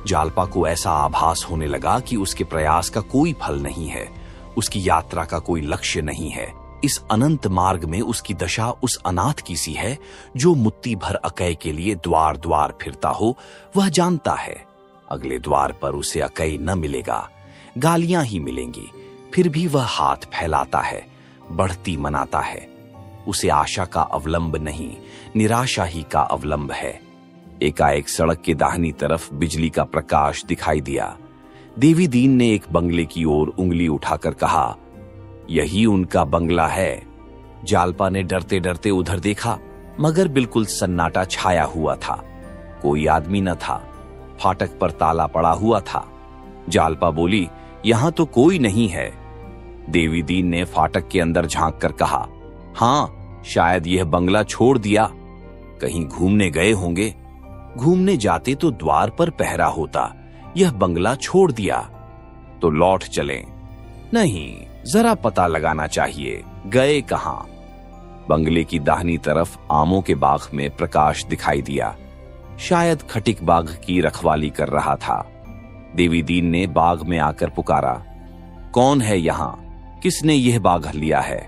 Speaker 1: जालपा को ऐसा आभास होने लगा कि उसके प्रयास का कोई फल नहीं है, उसकी यात्रा का कोई लक्ष्य नहीं है। इस अनंत मार्ग में उसकी दशा उस अनाथ की सी है जो मुट्ठी भर अकय के लिए द्वार द्वार फिरता हो। वह जानता है अगले द्वार पर उसे अकय न मिलेगा, गालियां ही मिलेंगी, फिर भी वह हाथ फैलाता है, बढ़ती मनाता है। उसे आशा का अवलंब नहीं, निराशा ही का अवलंब है। एकाएक सड़क के दाहिनी तरफ बिजली का प्रकाश दिखाई दिया। देवी दीन ने एक बंगले की ओर उंगली उठाकर कहा, यही उनका बंगला है। जालपा ने डरते डरते उधर देखा, मगर बिल्कुल सन्नाटा छाया हुआ था। कोई आदमी न था। फाटक पर ताला पड़ा हुआ था। जालपा बोली, यहां तो कोई नहीं है। देवी दीन ने फाटक के अंदर झांक कर कहा, हाँ, शायद यह बंगला छोड़ दिया, कहीं घूमने गए होंगे। घूमने जाते तो द्वार पर पहरा होता, यह बंगला छोड़ दिया तो लौट चलें। नहीं, जरा पता लगाना चाहिए, गए कहां। बंगले की दाहिनी तरफ आमों के बाग में प्रकाश दिखाई दिया। शायद खटिक बाग की रखवाली कर रहा था। देवी दीन ने बाग में आकर पुकारा, कौन है यहां, किसने यह बाग लिया है?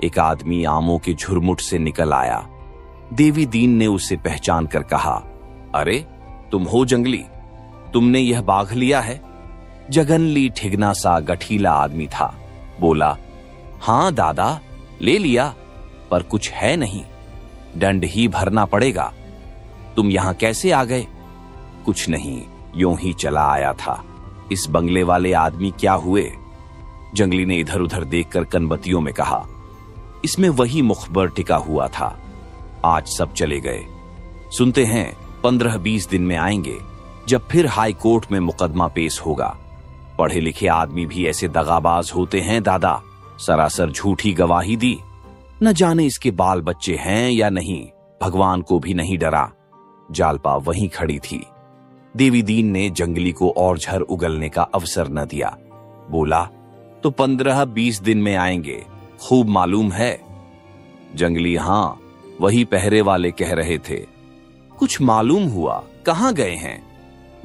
Speaker 1: एक आदमी आमों के झुरमुट से निकल आया। देवी दीन ने उसे पहचान कर कहा, अरे तुम हो जंगली, तुमने यह बाग लिया है? जगनली ठिगना सा गठीला आदमी था। बोला, हां दादा, ले लिया, पर कुछ है नहीं, दंड ही भरना पड़ेगा। तुम यहां कैसे आ गए? कुछ नहीं, यूं ही चला आया था। इस बंगले वाले आदमी क्या हुए? जंगली ने इधर उधर देखकर कनबतियों में कहा, इसमें वही मुखबर टिका हुआ था। आज सब चले गए। सुनते हैं 15-20 दिन में आएंगे, जब फिर हाई कोर्ट में मुकदमा पेश होगा। पढ़े लिखे आदमी भी ऐसे दगाबाज होते हैं दादा, सरासर झूठी गवाही दी। न जाने इसके बाल बच्चे हैं या नहीं, भगवान को भी नहीं डरा। जालपा वहीं खड़ी थी। देवी दीन ने जंगली को और झर उगलने का अवसर न दिया। बोला, तो 15-20 दिन में आएंगे, खूब मालूम है। जंगली, हां, वही पहरे वाले कह रहे थे। कुछ मालूम हुआ? कहां गए हैं?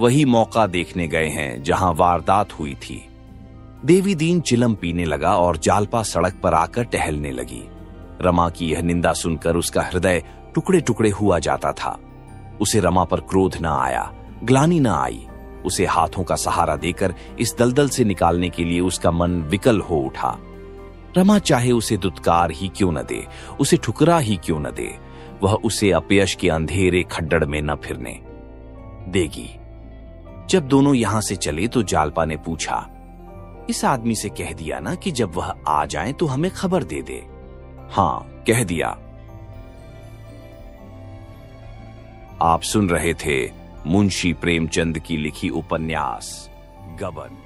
Speaker 1: वही मौका देखने गए हैं जहां वारदात हुई थी। देवी दीन चिलम पीने लगा और जालपा सड़क पर आकर टहलने लगी। रमा की यह निंदा सुनकर उसका हृदय टुकड़े टुकड़े हुआ जाता था। उसे रमा पर क्रोध न आया, ग्लानि न आई। उसे हाथों का सहारा देकर इस दलदल से निकालने के लिए उसका मन विकल हो उठा। रमा चाहे उसे दुत्कार ही क्यों न दे, उसे ठुकरा ही क्यों न दे, वह उसे अपयश के अंधेरे खड्डड़ में न फिरने देगी। जब दोनों यहां से चले तो जालपा ने पूछा, इस आदमी से कह दिया ना कि जब वह आ जाए तो हमें खबर दे दे? हां, कह दिया। आप सुन रहे थे मुंशी प्रेमचंद की लिखी उपन्यास गबन।